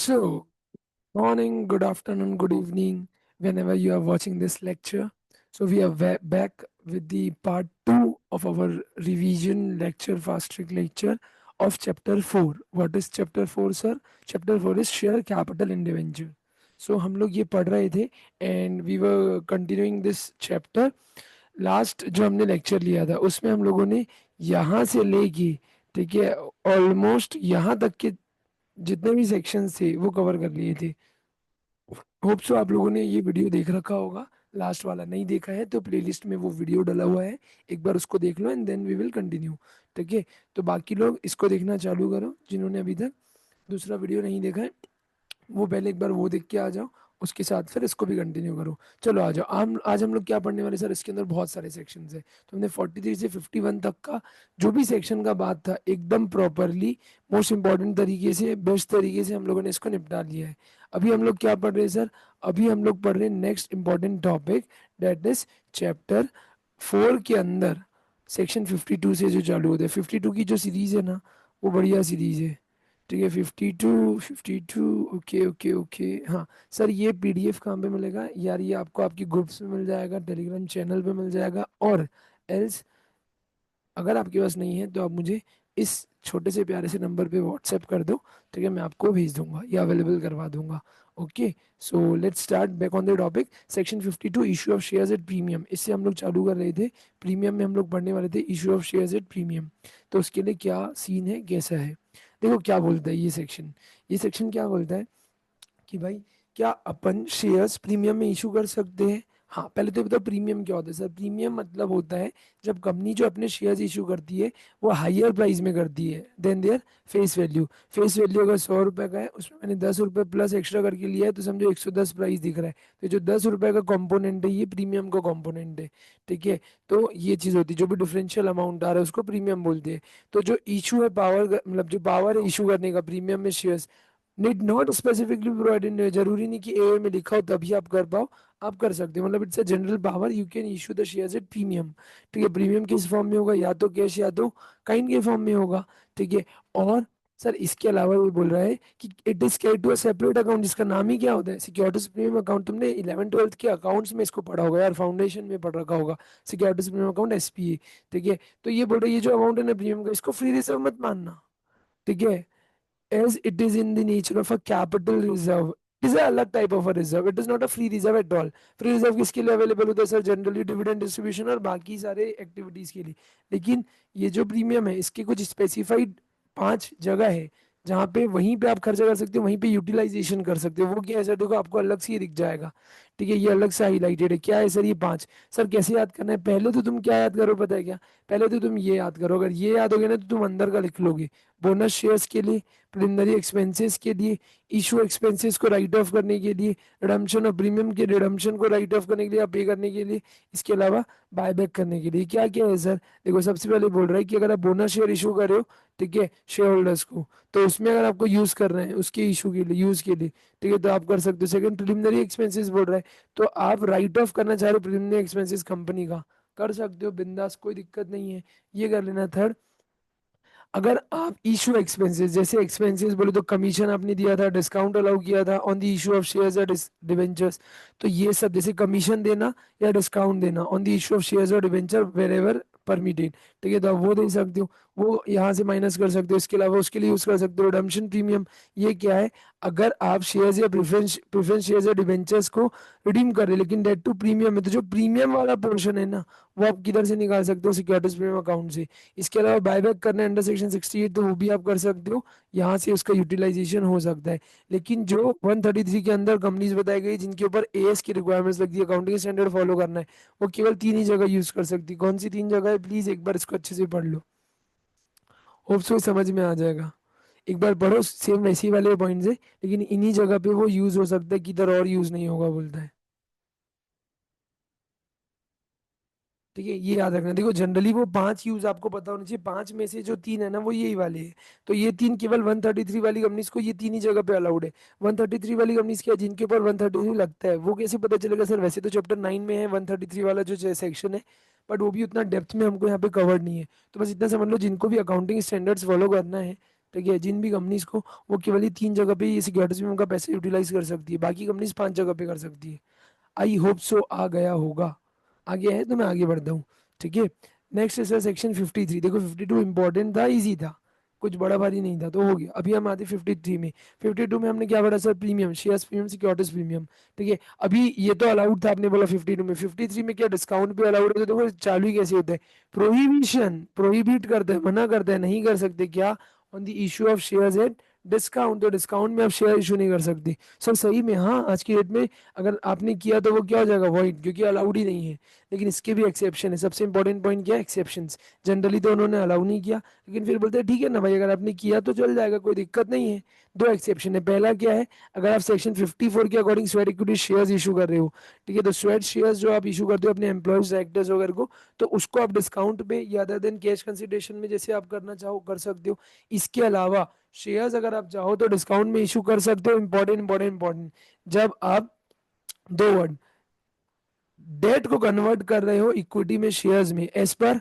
So, morning, good afternoon, good evening, whenever you are watching this lecture. So, we are back with the part 2 of our revision lecture, fast track lecture of chapter 4. What is chapter 4, sir? Chapter 4 is share capital in debenture. So, हम लोग ये पढ़ रहे थे and we were continuing this chapter. Last जो हमने lecture लिया था उसमें हम लोगों ने यहाँ से लेके, ठीक है, ऑलमोस्ट यहाँ तक के जितने भी सेक्शंस थे वो कवर कर लिए थे. होप सो आप लोगों ने ये वीडियो देख रखा होगा. लास्ट वाला नहीं देखा है तो प्लेलिस्ट में वो वीडियो डला हुआ है, एक बार उसको देख लो and then we will continue. ठीक है, तो बाकी लोग इसको देखना चालू करो जिन्होंने अभी तक दूसरा वीडियो नहीं देखा है. वो पहले एक बार वो देख के आ जाओ, उसके साथ फिर इसको भी कंटिन्यू करो. चलो आ जाओ. आज हम लोग क्या पढ़ने वाले सर? इसके अंदर बहुत सारे सेक्शंस है. तो हमने 43 से 51 तक का जो भी सेक्शन का बात था एकदम प्रॉपरली, मोस्ट इंपॉर्टेंट तरीके से, बेस्ट तरीके से हम लोगों ने इसको निपटा लिया है. अभी हम लोग क्या पढ़ रहे हैं सर? अभी हम लोग पढ़ रहे हैं next important topic, that is chapter 4 के अंदर सेक्शन 52 से जो चालू होता है. 52 की जो सीरीज है ना, वो बढ़िया सीरीज है. ठीक है, 52. Okay okay okay. हाँ सर, ये पीडीएफ कहाँ पे मिलेगा यार? ये आपको आपकी ग्रुप्स में मिल जाएगा, टेलीग्राम चैनल पे मिल जाएगा, और एल्स अगर आपके पास नहीं है तो आप मुझे इस छोटे से प्यारे से नंबर पे व्हाट्सएप कर दो. ठीक है, मैं आपको भेज दूंगा या अवेलेबल करवा दूंगा. Okay, so let's start back on the topic. Section 52, issue of shares at premium. इससे हम लोग चालू कर रहे थे. प्रीमियम में हम लोग पढ़ने वाले थे issue of shares at premium. तो उसके लिए क्या सीन है, कैसा है? देखो क्या बोलता है ये सेक्शन क्या बोलता है कि भाई, क्या अपन शेयर्स प्रीमियम में इशू कर सकते हैं? हाँ, पहले तो बताओ प्रीमियम क्या होता है सर? प्रीमियम मतलब होता है जब कंपनी जो अपने शेयर्स इशू करती है वो हायर प्राइस में करती है then their face value. Face value अगर 100 रुपए का है, उसमें मैंने 10 रुपए प्लस एक्स्ट्रा करके लिया है, तो समझो 110 प्राइस दिख रहा है. तो जो 10 रुपए का कंपोनेंट है ये प्रीमियम का कंपोनेंट है. ठीक है, तो ये चीज़ होती है. जो भी डिफरेंशियल अमाउंट आ रहा है उसको प्रीमियम बोलते हैं. तो जो इशू है पावर, मतलब जो पावर है इशू करने का प्रीमियम में shares, need not specifically provided. जरूरी नहीं कि ए में लिखा हो तभी आप कर पाओ, आप कर सकते हो. मतलब it's a general power, you can issue the shares at premium. ठीक है, प्रीमियम किस फॉर्म में होगा? या तो कैश या तो काइंड के फॉर्म में होगा. ठीक है, और सर इसके अलावा ये बोल रहा है कि it is carried to a separate account, जिसका नाम ही क्या होता है? Securities premium account. तुमने 11th 12th के अकाउंट्स में इसको पढ़ा होगा यार, फाउंडेशन में पढ़ रखा होगा, सिक्योरिटीज प्रीमियम अकाउंट, एसपीए. ठीक है, तो ये बोल रहा है ये जो अमाउंट है ना प्रीमियम का, इसको फ्री रिजर्व मत मानना. ठीक है, as it is in the nature of a capital reserve. It is a अलग type of a reserve. It is not a free reserve at all. Free reserve किसके लिए अवेलेबल होता है सर? जनरली डिविडेंड डिस्ट्रीब्यूशन और बाकी सारे activities के लिए. लेकिन ये जो प्रीमियम है इसके कुछ स्पेसिफाइड 5 जगह है जहाँ पे वहीं पे आप खर्चा कर सकते हो, वहीं पे यूटिलाइजेशन कर सकते हो. वो क्या है सर? देखो आपको अलग से ये दिख जाएगा. ठीक है, ये अलग से हाईलाइटेड है. क्या है सर? ये 5. सर कैसे याद करना है? पहले तो तुम क्या याद करो पता है क्या? पहले तो तुम ये याद करो. अगर ये याद हो गया ना तो तुम अंदर का लिख लोगे. बोनस शेयर्स के लिए, प्रिलिमिनरी एक्सपेंसेस के लिए, इशू एक्सपेंसेस को राइट ऑफ करने के लिए, रिडम्पशन ऑफ प्रीमियम के रिडम्पशन को राइट ऑफ करने के लिए या पे करने के लिए, इसके अलावा बायबैक करने के लिए. क्या क्या है सर? देखो सबसे पहले बोल रहा है कि अगर आप बोनस शेयर इशू कर रहे हो, ठीक है, शेयर होल्डर्स को, तो उसमें अगर आपको यूज कर रहे हैं उसके इशू के लिए, यूज के लिए, ठीक है, तो आप कर सकते हो. सेकंड, प्रिलिमिनरी एक्सपेंसेस बोल रहा है, तो आप राइट ऑफ करना चाह रहे हो प्रिलिमिनरी एक्सपेंसेस कंपनी का, कर सकते हो बिंदास, कोई दिक्कत नहीं है, ये कर लेना. थर्ड, अगर आप इशू एक्सपेंसेस, जैसे एक्सपेंसेस बोले तो कमीशन आपने दिया था, डिस्काउंट अलाउ किया था on the issue of shares और डिबेंचर्स, तो ये सब जैसे कमीशन देना या डिस्काउंट देना on the issue of shares और डिबेंचर वेर एवर परमिटेड, ठीक है, तो आप वो दे सकते हो, वो यहाँ से माइनस कर सकते हो. इसके अलावा उसके लिए यूज कर सकते हो रिडम्पशन प्रीमियम. ये क्या है? अगर आप शेयर्स या प्रेफरेंस प्रेफरेंस शेयर्स या डिबेंचर्स को रिडीम कर रहे हैं लेकिन डेट टू प्रीमियम है, तो जो प्रीमियम वाला पोर्शन है ना, वो आप किधर से निकाल सकते हो? सिक्योरिटीज प्रीमियम अकाउंट से. इसके अलावा बायबैक करना है अंडर सेक्शन 68, तो वो भी आप कर सकते हो, यहाँ से उसका यूटिलाइजेशन हो सकता है. लेकिन जो 133 के अंदर कंपनीज बताई गई जिनके ऊपर एएस की रिक्वायरमेंट्स लगती है, अकाउंटिंग स्टैंडर्ड फॉलो करना है, वो केवल 3 ही जगह यूज कर सकती है. कौन सी 3 जगह है? प्लीज एक बार इसको अच्छे से पढ़ लो, होप सो समझ में आ जाएगा. एक बार पढ़ो, सेम वैसे ही वाले पॉइंट्स है, लेकिन इन्हीं जगह पे वो यूज हो सकता है, किधर और यूज नहीं होगा बोलता है. ठीक है, ये याद रखना. देखो जनरली वो 5 यूज आपको पता होना चाहिए, 5 में से जो 3 है ना वो यही वाले हैं. तो ये 3 केवल 133 वाली कंपनीज को, ये 3 ही जगह पे अलाउड है. 133 वाली कंपनीज क्या है? जिनके ऊपर 133 लगता है. वो कैसे पता चलेगा सर? वैसे तो चैप्टर 9 में है 133 वाला जो सेक्शन है, बट वो भी उतना डेप्थ में हमको यहाँ पे कवर्ड नहीं है. तो बस इतना समझ लो, जिनको भी अकाउंटिंग स्टैंडर्ड्स फॉलो करना है, ठीक है। जिन भी कंपनीज को, वो केवल ही 3 जगह पे ये सिक्योरिटीज में उनका पैसा यूटिलाइज कर सकती है, बाकी कंपनीज 5 जगह पे कर सकती है। आई होप सो आ गया होगा। आ गया है तो मैं आगे बढ़ता हूँ। ठीक है। नेक्स्ट है सर सेक्शन 53। देखो 52 इंपॉर्टेंट था, इजी था, कुछ बड़ा भारी नहीं था, तो हो गया। अभी हम आते 53 में। 52 में हमने क्या पढ़ा sir? Premium, shares premium, securities premium. ठीक है। अभी ये तो अलाउड था, आपने बोला 52 में। 53 में क्या डिस्काउंट पे अलाउड है? तो देखो चालू ही कैसे होता है, प्रोहिबिशन, प्रोहिबिट करते हैं, मना करते हैं, नहीं कर सकते क्या? On the issue of shares at discount. तो डिस्काउंट में आप शेयर इशू नहीं कर सकते। सर सही में, हाँ, आज की डेट में अगर आपने किया तो वो क्या हो जाएगा? वॉइड, क्योंकि अलाउड ही नहीं है। लेकिन इसके भी एक्सेप्शन है। सबसे इंपॉर्टेंट पॉइंट क्या है? एक्सेप्शंस। जनरली तो उन्होंने अलाउ नहीं किया, लेकिन फिर बोलते हैं ठीक है ना भाई, अगर आपने किया तो चल जाएगा, कोई दिक्कत नहीं है। दो एक्सेप्शन है। पहला क्या है? अगर आप सेक्शन 54 के according sweat equity shares issue कर रहे हो, ठीक है, तो स्वेट शेयर्स जो आप इशू करते हो अपने एम्प्लॉयज, डायरेक्टर्स वगैरह को, तो उसको आप डिस्काउंट पे या अदर देन कैश कंसिडरेशन में जैसे आप करना चाहो कर सकते हो। इसके अलावा शेयर्स अगर आप चाहो तो डिस्काउंट में इशू कर सकते हो। इंपॉर्टेंट इंपॉर्टेंट इंपॉर्टेंट, जब आप दो वर्ड डेट को कन्वर्ट कर रहे हो इक्विटी में, शेयर्स में, as per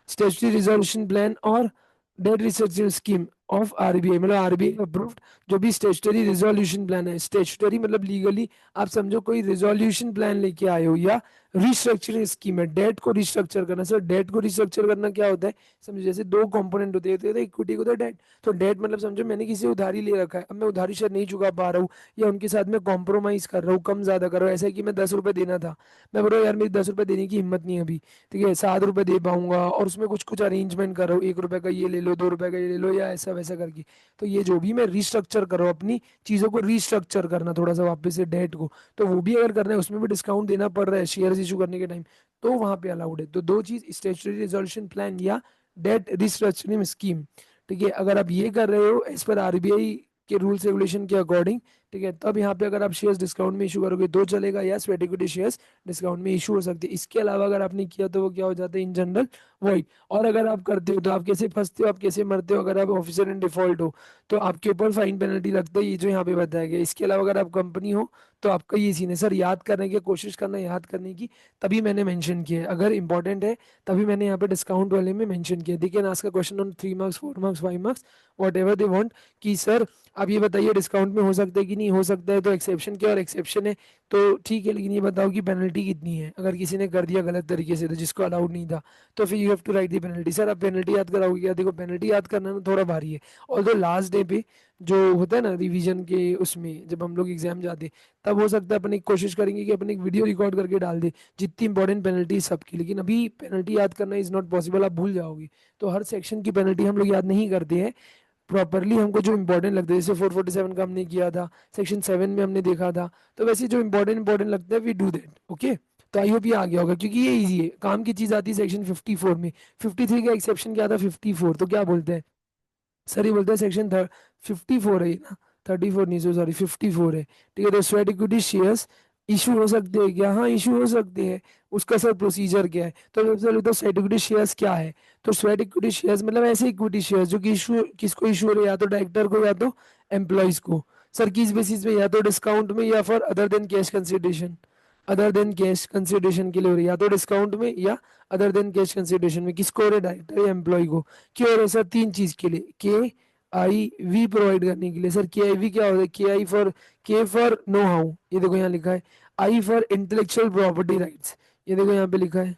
statutory resolution plan और debt restructure scheme of RBI, मतलब आरबीआई अप्रूव्ड जो भी स्टेचुटरी रिजोल्यूशन प्लान है, स्टेचुटरी मतलब लीगली आप समझो कोई रिजोल्यूशन प्लान लेके आए हो, या रिस्ट्रक्चरिंग स्कीम है, डेट को रिस्ट्रक्चर करना। सर डेट को रिस्ट्रक्चर करना क्या होता है? समझो जैसे दो कंपोनेंट होते हैं, तो इक्विटी को, तो डेट। तो डेट मतलब समझो मैंने किसी से उधारी ले रखा है, अब मैं उधारी शायद नहीं चुका पा रहा हूँ, या उनके साथ में कॉम्प्रोमाइज कर रहा हूँ, कम ज्यादा कर रहा हूँ। ऐसा है कि मैं 10 रुपए देना था, मैं बोल रहा हूँ यार मेरी 10 रुपए देने की हिम्मत नहीं है अभी, ठीक है, 7 रुपए दे पाऊंगा, और उसमें कुछ कुछ अरेंजमेंट कर रहा हूँ, 1 रुपए का ये ले लो, 2 रुपए का ये ले लो, या ऐसा वैसा करके। तो ये जो भी मैं रिस्ट्रक्चर कर रहा हूँ, अपनी चीजों को रिस्ट्रक्चर करना थोड़ा सा वापस से डेट को, तो वो भी अगर करना है, उसमें भी डिस्काउंट देना पड़ रहा है शेयर इशू करने के टाइम, तो वहां पे अलाउड है। तो दो चीज, स्टेचुटरी रिजोल्यूशन प्लान या डेट रिस्ट्रक्चरिंग स्कीम, ठीक है, अगर आप ये कर रहे हो एज पर आरबीआई के रूल्स रेगुलेशन के अकॉर्डिंग, ठीक है, तब यहाँ पे अगर आप शेयर्स डिस्काउंट में इशू करोगे तो चलेगा, या स्वेट इक्विटी शेयर्स डिस्काउंट में इशू हो सकते हैं। इसके अलावा अगर आपने किया तो वो क्या हो जाता है? इन जनरल वही। और अगर आप करते हो तो आप कैसे फंसते हो, आप कैसे मरते हो? अगर आप ऑफिसर इन डिफॉल्ट हो तो आपके ऊपर फाइन पेनल्टी लगता है, ये जो यहाँ पे बताया गया। इसके अलावा अगर आप कंपनी हो तो आपका ये सीन है। सर याद करने की कोशिश करना, याद करने की, तभी मैंने मेंशन किया है, अगर इंपॉर्टेंट है तभी मैंने यहाँ पे डिस्काउंट वाले में मेंशन किया। देखिए ना, ask question on 3 marks, 4 marks, 5 marks, what ever they want, कि सर आप ये बताइए डिस्काउंट में हो सकता है कि नहीं हो सकता है, तो एक्सेप्शन क्या, और एक्सेप्शन है तो ठीक है, लेकिन ये बताओ कि पेनल्टी कितनी है अगर किसी ने कर दिया गलत तरीके से, तो जिसको अलाउड नहीं था, तो फिर you have to write the penalty. Sir आप पेनल्टी याद कराओगे क्या? देखो पेनल्टी याद करना ना थोड़ा भारी है, और तो लास्ट डे पे जो होता है ना रिवीजन के, उसमें जब हम लोग एग्जाम जाते, तब हो सकता है अपन एक कोशिश करेंगे कि अपन एक वीडियो रिकॉर्ड करके डाल दे जितनी इंपॉर्टेंट पेनल्टी सबकी, लेकिन अभी पेनल्टी याद करना इज नॉट पॉसिबल, आप भूल जाओगे। तो हर सेक्शन की पेनल्टी हम लोग याद नहीं करते हैं प्रॉपरली, हमको जो इंपॉर्टेंट लगता है, जैसे 447 का हमने किया था, सेक्शन 7 में हमने देखा था, तो वैसे जो इंपॉर्टेंट इंपॉर्टेंट लगता है वी डू दैट। ओके। तो आई होप ये आ गया होगा, क्योंकि ये इजी है, काम की चीज आती है सेक्शन 54 में। 53 का एक्सेप्शन क्या था? 54, तो क्या बोलते हैं सर? ये बोलते हैं सेक्शन 54 है ये ना, 34 नहीं, सॉरी 54 है, ठीक है। तो स्वेट इक्विटी शेयर्स इशू हो सकते हैं क्या? हाँ इशू हो सकते हैं। उसका सर प्रोसीजर क्या है? तो सबसे पहले तो स्वेट इक्विटी शेयर्स क्या है? तो स्वेट इक्विटी शेयर्स मतलब ऐसे इक्विटी शेयर्स जो कि इशू, किसको इशू हो रहे हैं? या तो डायरेक्टर को, या तो एम्प्लॉयज को। सर किस बेसिस पे? या तो डिस्काउंट में, या फिर other than cash consideration, other than cash consideration के लिए हो रही है, या तो डिस्काउंट में या अदर देन कैश कंसिडरेशन में। किसको हो रहे? डायरेक्टर या एम्प्लॉय को। क्यों हो रहे सर? तीन चीज के लिए, के आई वी प्रोवाइड करने के लिए। सर के आई वी क्या होता है? K I for, K for know how, ये देखो यहाँ लिखा है। I for intellectual property rights, ये देखो यहाँ पे लिखा है,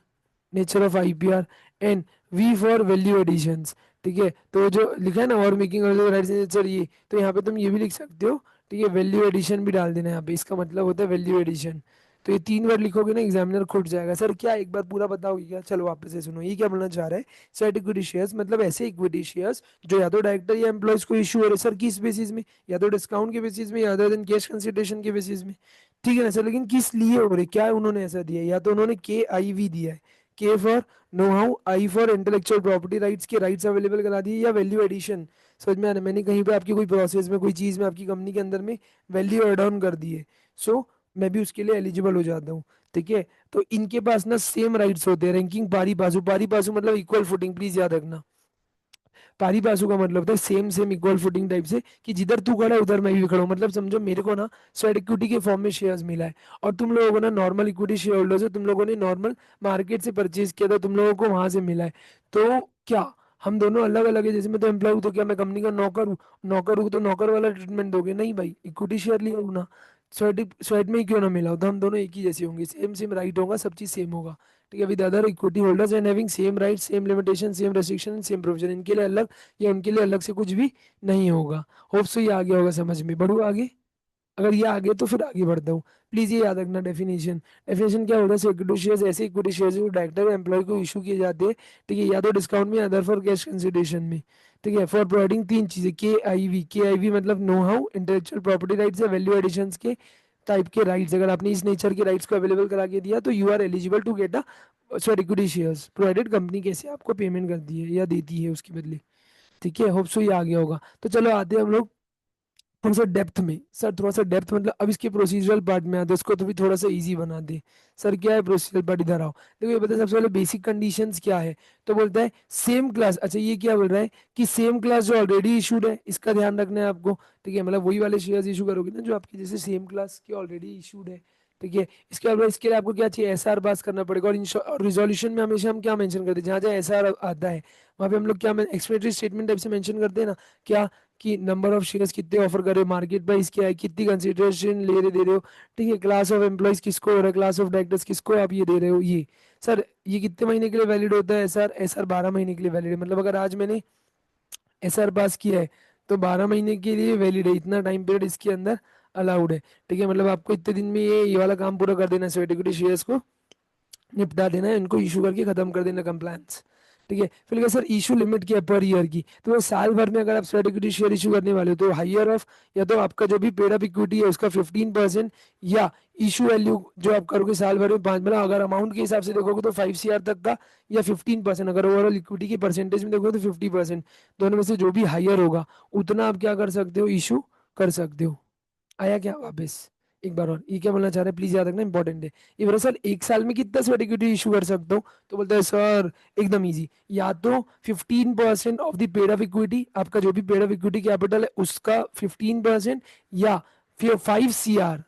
nature of IPR. And V for value additions, ठीक है, तो जो लिखा है ना, और मेकिंग राइट्स नेचर, ये तो यहाँ पे तुम ये भी लिख सकते हो, ठीक है, वैल्यू एडिशन भी डाल देना यहाँ पे, इसका मतलब होता है वैल्यू एडिशन। तो ये 3 बार लिखोगे ना, एग्जामिनर खुट जाएगा। सर क्या एक बार पूरा बताओगे क्या? चलो वापस से सुनो, ये क्या बोलना चाह रहा है? सेट इक्विटी शेयर्स मतलब ऐसे इक्विटी शेयर्स जो या तो डायरेक्टर या एम्प्लॉयज को इशू हो रहे, सर किस बेसिस में? या तो डिस्काउंट के बेसिस में, या अदर देन कैश कंसिडरेशन के बेसिस में, ठीक है ना सर। लेकिन किस लिए हो रहे, क्या उन्होंने ऐसा दिया है? या तो उन्होंने के आई वी दिया है, के for know how, I for intellectual property rights के राइट्स अवेलेबल करा दिए, या वैल्यू एडिशन। समझ में आ रहा है? मैंने कहीं पे आपकी कोई प्रोसेस में, कोई चीज में, आपकी कंपनी के अंदर में वैल्यू एड ऑन कर दी है, सो मैं भी उसके लिए एलिजिबल हो जाता हूँ, ठीक है। तो इनके पास ना सेम राइट्स होते हैं, रैंकिंग पारी पासू, पारी पासू मतलब इक्वल फुटिंग, प्लीज याद रखना। पारी पासू का मतलब होता है same same equal footing type से, कि जिधर तू खड़ा है उधर मैं भी खड़ा हूँ। मतलब समझो मेरे को ना स्वेट इक्विटी के फॉर्म में शेयर्स मिला है, और तुम लोगों को ना नॉर्मल इक्विटी शेयर होल्डर से, तुम लोगों ने नॉर्मल मार्केट से परचेज किया था, तुम लोगों को वहां से मिला है। तो क्या हम दोनों अलग अलग है, जैसे मैं तो एम्प्लॉय हूँ तो क्या मैं कंपनी का नौकर हूँ? नौकर हूँ तो नौकर वाला ट्रीटमेंट दोगे? नहीं भाई, इक्विटी शेयर लिया हूँ ना, स्वेट स्वेट में ही क्यों ना मिला हो, तो हम दोनों एक ही जैसे होंगे, सेम सेम राइट होगा, सब चीज सेम होगा। ठीक है, with other equity holders and having same right, same limitation, same restriction, same provision, इनके लिए अलग या उनके लिए अलग से कुछ भी नहीं होगा। होप सो ये आ गया होगा समझ में, बढ़ू आगे। अगर ये आ गया तो फिर आगे बढ़ता हूँ। प्लीज ये याद रखना डेफिनेशन। डेफिनेशन क्या होता है? सिक्योरिटी शेयर्स ऐसे इक्विटी शेयर्स जो डायरेक्टर एम्प्लॉय को इशू किए जाते हैं, ठीक है, या तो डिस्काउंट में, अदर फॉर कैश कंसिडरेशन में। ठीक है, फॉर प्रोवाइडिंग तीन चीजें, के आई वी मतलब know how, intellectual property rights या वैल्यू एडिशंस के टाइप के राइट्स, अगर आपने इस नेचर के राइट्स को अवेलेबल करा के दिया तो you are eligible to get a sorry equity shares, provided company कैसे आपको पेमेंट करती है या देती है उसके बदले। ठीक है, होप सो ये आ गया होगा। तो चलो आते हैं हम लोग थोड़ा सा डेप्थ में। सर थोड़ा सा डेप्थ मतलब अब इसके प्रोसीजरल पार्ट में आते हैं, उसको तो भी थोड़ा सा इजी बना दे। सर क्या है प्रोसीजरल पार्ट, इधर आओ। देखो ये बता, सबसे पहले बेसिक कंडीशंस क्या है। तो बोलता है सेम क्लास, अच्छा ये क्या बोल रहा है कि सेम क्लास जो ऑलरेडी इशूड है, इसका ध्यान रखना है आपको। ठीक है, मतलब वही वाले शेयर्स इशू करोगे ना जो आपके जैसे सेम क्लास के ऑलरेडी इशूड है। ठीक है, इसके अलावा इसके लिए आपको क्या चाहिए, एसआर पास करना पड़ेगा। और रिजोल्यूशन में हमेशा हम क्या मेंशन करते हैं, जहाँ जहाँ एसआर आता है वहाँ पे हम लोग क्या एक्सप्लेनेटरी स्टेटमेंट टाइप से मेंशन करते हैं ना, क्या कि नंबर ऑफ शेयर्स कितने ऑफर कर रहे हो, मार्केट प्राइस क्या है, कितनी कंसिडरेशन ले रहे दे रहे हो। ठीक है, क्लास ऑफ एम्प्लॉयज किसको हो रहा है, क्लास ऑफ डायरेक्टर्स किसको आप ये दे रहे हो ये। सर ये कितने महीने के लिए वैलिड होता है सर? एसआर 12 महीने के लिए वैलिड है, मतलब अगर आज मैंने एसआर पास किया है तो 12 महीने के लिए वैलिड है, इतना टाइम पीरियड इसके अंदर अलाउड है। ठीक है, मतलब आपको इतने दिन में ये वाला काम पूरा कर देना है, सिक्योरिटी शेयर्स को निपटा देना है, इनको इशू करके खत्म कर देना कंप्लायंस। ठीक है, फिर क्या सर इशू लिमिट क्या है पर ईयर की? तो वो साल भर में अगर आप स्वेट इक्विटी शेयर इशू करने वाले हो तो हायर ऑफ, या तो आपका जो भी पेड अप इक्विटी है उसका 15%, या इशू वैल्यू जो आप करोगे साल भर में 5, मतलब अगर अमाउंट के हिसाब से देखोगे तो 5 CR तक का, या 15%, अगर ओवरऑल इक्विटी की परसेंटेज में देखोगे तो 50%। दोनों में से जो भी हायर होगा उतना आप क्या कर सकते हो, इशू कर सकते हो। आया क्या वापस? एक बार और, ये क्या बोलना चाह रहे हैं प्लीज याद रखना, इंपॉर्टेंट है। ये बोला सर एक साल में कितना स्वेट इक्विटी इशू कर सकता हूँ? तो बोलता है सर एकदम इजी, या तो 15% of the paid of equity, आपका जो भी पेड ऑफ इक्विटी कैपिटल है उसका 15%, या फिर 5 CR,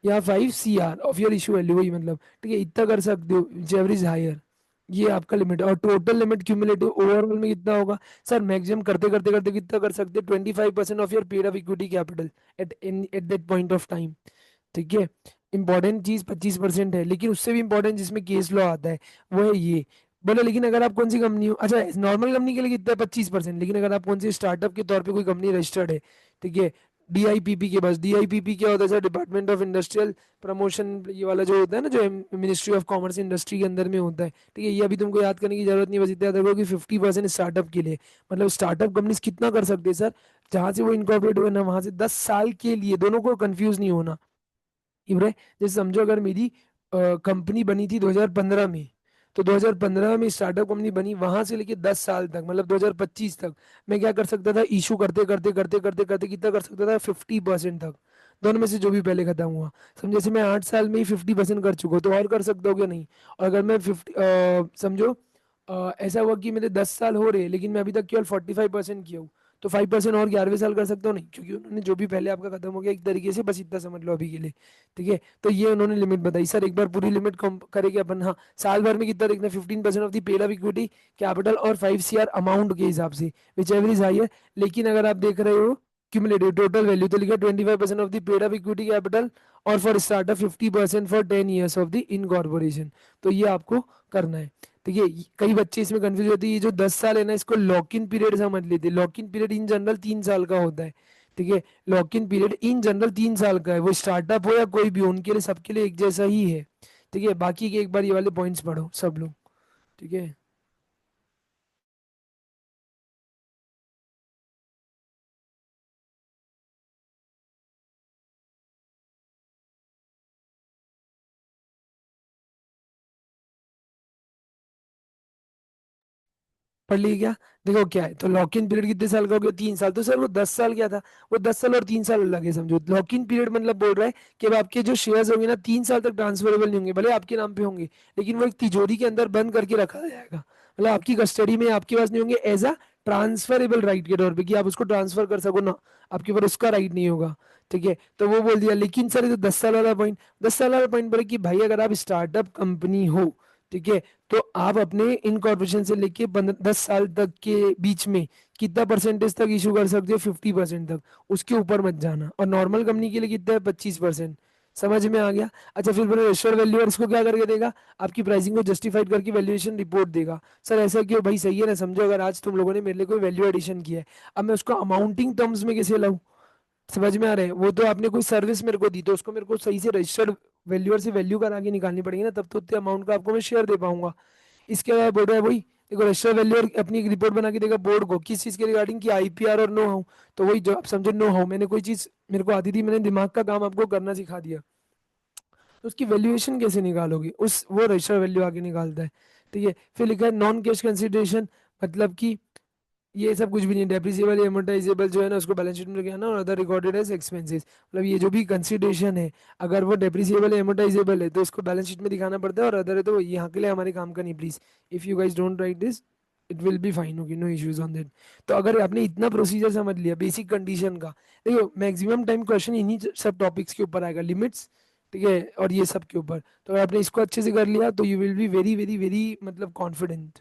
या 5 CR of your issue value, वही मतलब। ठीक है, इतना कर सकते हो, एवरेज हायर। ये आपका लिमिट है, और टोटल लिमिट क्यूमुलेटिव ओवरऑल में कितना होगा? सर मैक्सिमम करते करते करते कितना कर सकते हैं, 25% of your paid of equity capital at that point of time. ठीक है, इंपॉर्टेंट चीज 25% है, लेकिन उससे भी इंपॉर्टेंट जिसमें केस लॉ आता है वो है ये। बोलो लेकिन अगर आप कौन सी कंपनी हो, अच्छा नॉर्मल कंपनी के लिए कितना है, 25%, लेकिन अगर आप कौन सी स्टार्टअप के तौर पे कोई कंपनी रजिस्टर्ड है, ठीक है, डीआईपीपी के पास, डीआईपीपी क्या होता है sir, department of industrial promotion, ये वाला जो होता है ना, जो मिनिस्ट्री ऑफ कॉमर्स इंडस्ट्री के अंदर में होता है। ठीक है, ये अभी तुमको याद करने की जरूरत नहीं, बस इतना याद रखो कि 50% स्टार्टअप के लिए, मतलब स्टार्टअप कंपनीज कितना कर सकते हैं सर, जहां से वो इनकॉर्पोरेट हुए ना वहां से 10 साल के लिए, दोनों को कंफ्यूज नहीं होना। इब्रे, जैसे समझो अगर मेरी कंपनी बनी थी 2015 में, तो 2015 में स्टार्टअप कंपनी बनी, वहां से लेके 10 साल तक मतलब 2025 तक मैं क्या कर सकता था, इशू करते करते करते करते करते कितना कर सकता था, 50% तक, दोनों में से जो भी पहले खत्म हुआ। समझो जैसे मैं 8 साल में ही 50% कर चुका हूँ, तो और कर सकता हूँ क्या? नहीं। और अगर मैं 50 समझो ऐसा हुआ कि मेरे 10 साल हो रहे लेकिन मैं अभी तक केवल 45% किया हूँ, तो 5% और 11वें साल कर सकता हूँ? नहीं, क्योंकि उन्होंने जो भी पहले आपका खत्म हो गया एक तरीके से, बस इतना समझ लो अभी के लिए। ठीक है, तो ये उन्होंने लिमिट बताई। सर एक बार पूरी लिमिट कम करेंगे अपन, हाँ साल भर में कितना देखना, 15% of the paid of equity capital और 5 CR अमाउंट के हिसाब से, विच एवर इज हाइयर। लेकिन अगर आप देख रहे हो क्यूमुलेटिव टोटल वैल्यू, तो लिखा 25% of the paid of equity capital, और for startup 50% for 10 years of the incorporation. तो ये आपको करना है। ठीक है, कई बच्चे इसमें कंफ्यूज होते हैं, ये जो 10 साल है ना इसको लॉक इन पीरियड समझ लेते हैं। Lock in period in general 3 साल का होता है। ठीक है, lock in period in general 3 साल का है, वो स्टार्टअप हो या कोई भी हो उनके लिए, सबके लिए एक जैसा ही है। ठीक है, बाकी के एक बार ये वाले पॉइंट्स पढ़ो सब लोग। ठीक है, पढ़ लिए क्या? देखो क्या है, तो लॉक इन पीरियड कितने साल का हो गया, 3 साल, तो सर वो 10 साल क्या था? वो 10 साल और 3 साल अलग है, समझो। लॉक इन पीरियड मतलब बोल रहा है कि अब आपके जो शेयर्स होंगे ना 3 साल तक ट्रांसफरेबल नहीं होंगे, भले आपके नाम पे होंगे, लेकिन वो एक तिजोरी के अंदर बंद करके रखा जाएगा, मतलब आपकी कस्टडी में आपके पास नहीं होंगे, एज अ ट्रांसफरेबल राइट के तौर पे, कि आप उसको ट्रांसफर कर सको ना, आपके ऊपर उसका राइट नहीं होगा। ठीक है, तो वो बोल दिया। लेकिन सर ये तो 10 साल वाला पॉइंट, 10 साल वाला पॉइंट बोले कि भाई अगर आप स्टार्टअप कंपनी हो, ठीक है। तो आप अपने इनकॉर्पोरेशन से लेके 10 साल तक के बीच में कितना परसेंटेज तक इशू कर सकते हो, 50% तक, उसके ऊपर मत जाना। और नॉर्मल कंपनी के लिए कितना है, 25%। समझ में आ गया। अच्छा, फिर बोले रजिस्टर्ड वैल्यूअर इसको क्या करके देगा, आपकी प्राइसिंग को जस्टिफाइड करके वैल्यूएशन रिपोर्ट देगा। सर ऐसा क्यों भाई, सही है ना। समझो अगर आज तुम लोगों ने मेरे लिए कोई वैल्यू एडिशन किया है, अब मैं उसको अमाउंटिंग टर्म्स में कैसे लाऊं। समझ में आ रहा है। वो तो आपने कोई सर्विस मेरे को दी, तो उसको मेरे को सही से रजिस्टर्ड वैल्यूअर से वैल्यू करा के निकालनी पड़ेगी ना, तब तो उतने अमाउंट का आपको मैं शेयर दे पाऊंगा। इसके अलावा बोल रहा है वही, देखो रजिस्टर्ड वैल्यूअर अपनी एक रिपोर्ट बना के देगा बोर्ड को, किस चीज के रिगार्डिंग की, आईपीआर और नो हाउ। तो वही जो आप समझो नो हाउ, मैंने कोई चीज मेरे को आती थी, मैंने दिमाग का काम आपको करना सिखा दिया। तो उसकी वैल्यूएशन कैसे निकालोगे, उस वो रजिस्टर्ड वैल्यू आगे निकालता है। ठीक है। फिर लिखा है नॉन कैश कंसिडरेशन, मतलब कि ये सब कुछ भी नहीं, डेप्रिसिएबल एमोर्टाइजेबल जो है ना, उसको बैलेंस शीट में लिखा है ना, और अदर रिकॉर्डेड एज एक्सपेंसेस। मतलब ये जो भी कंसिडरेशन है, अगर वो डेप्रिसिएबल एमोर्टाइजेबल है तो उसको बैलेंस शीट में दिखाना पड़ता है, और अदर है तो यहाँ के लिए हमारे काम का नहीं please. If you guys don't write this, it will be fine, okay, no issues on that. तो अगर आपने इतना प्रोसीजर समझ लिया बेसिक कंडीशन का, देखो मैक्सिमम टाइम क्वेश्चन इन्हीं सब टॉपिक्स के ऊपर आएगा, लिमिट्स, ठीक है, और ये सब के ऊपर। तो अगर आपने इसको अच्छे से कर लिया तो you will be very very very मतलब कॉन्फिडेंट।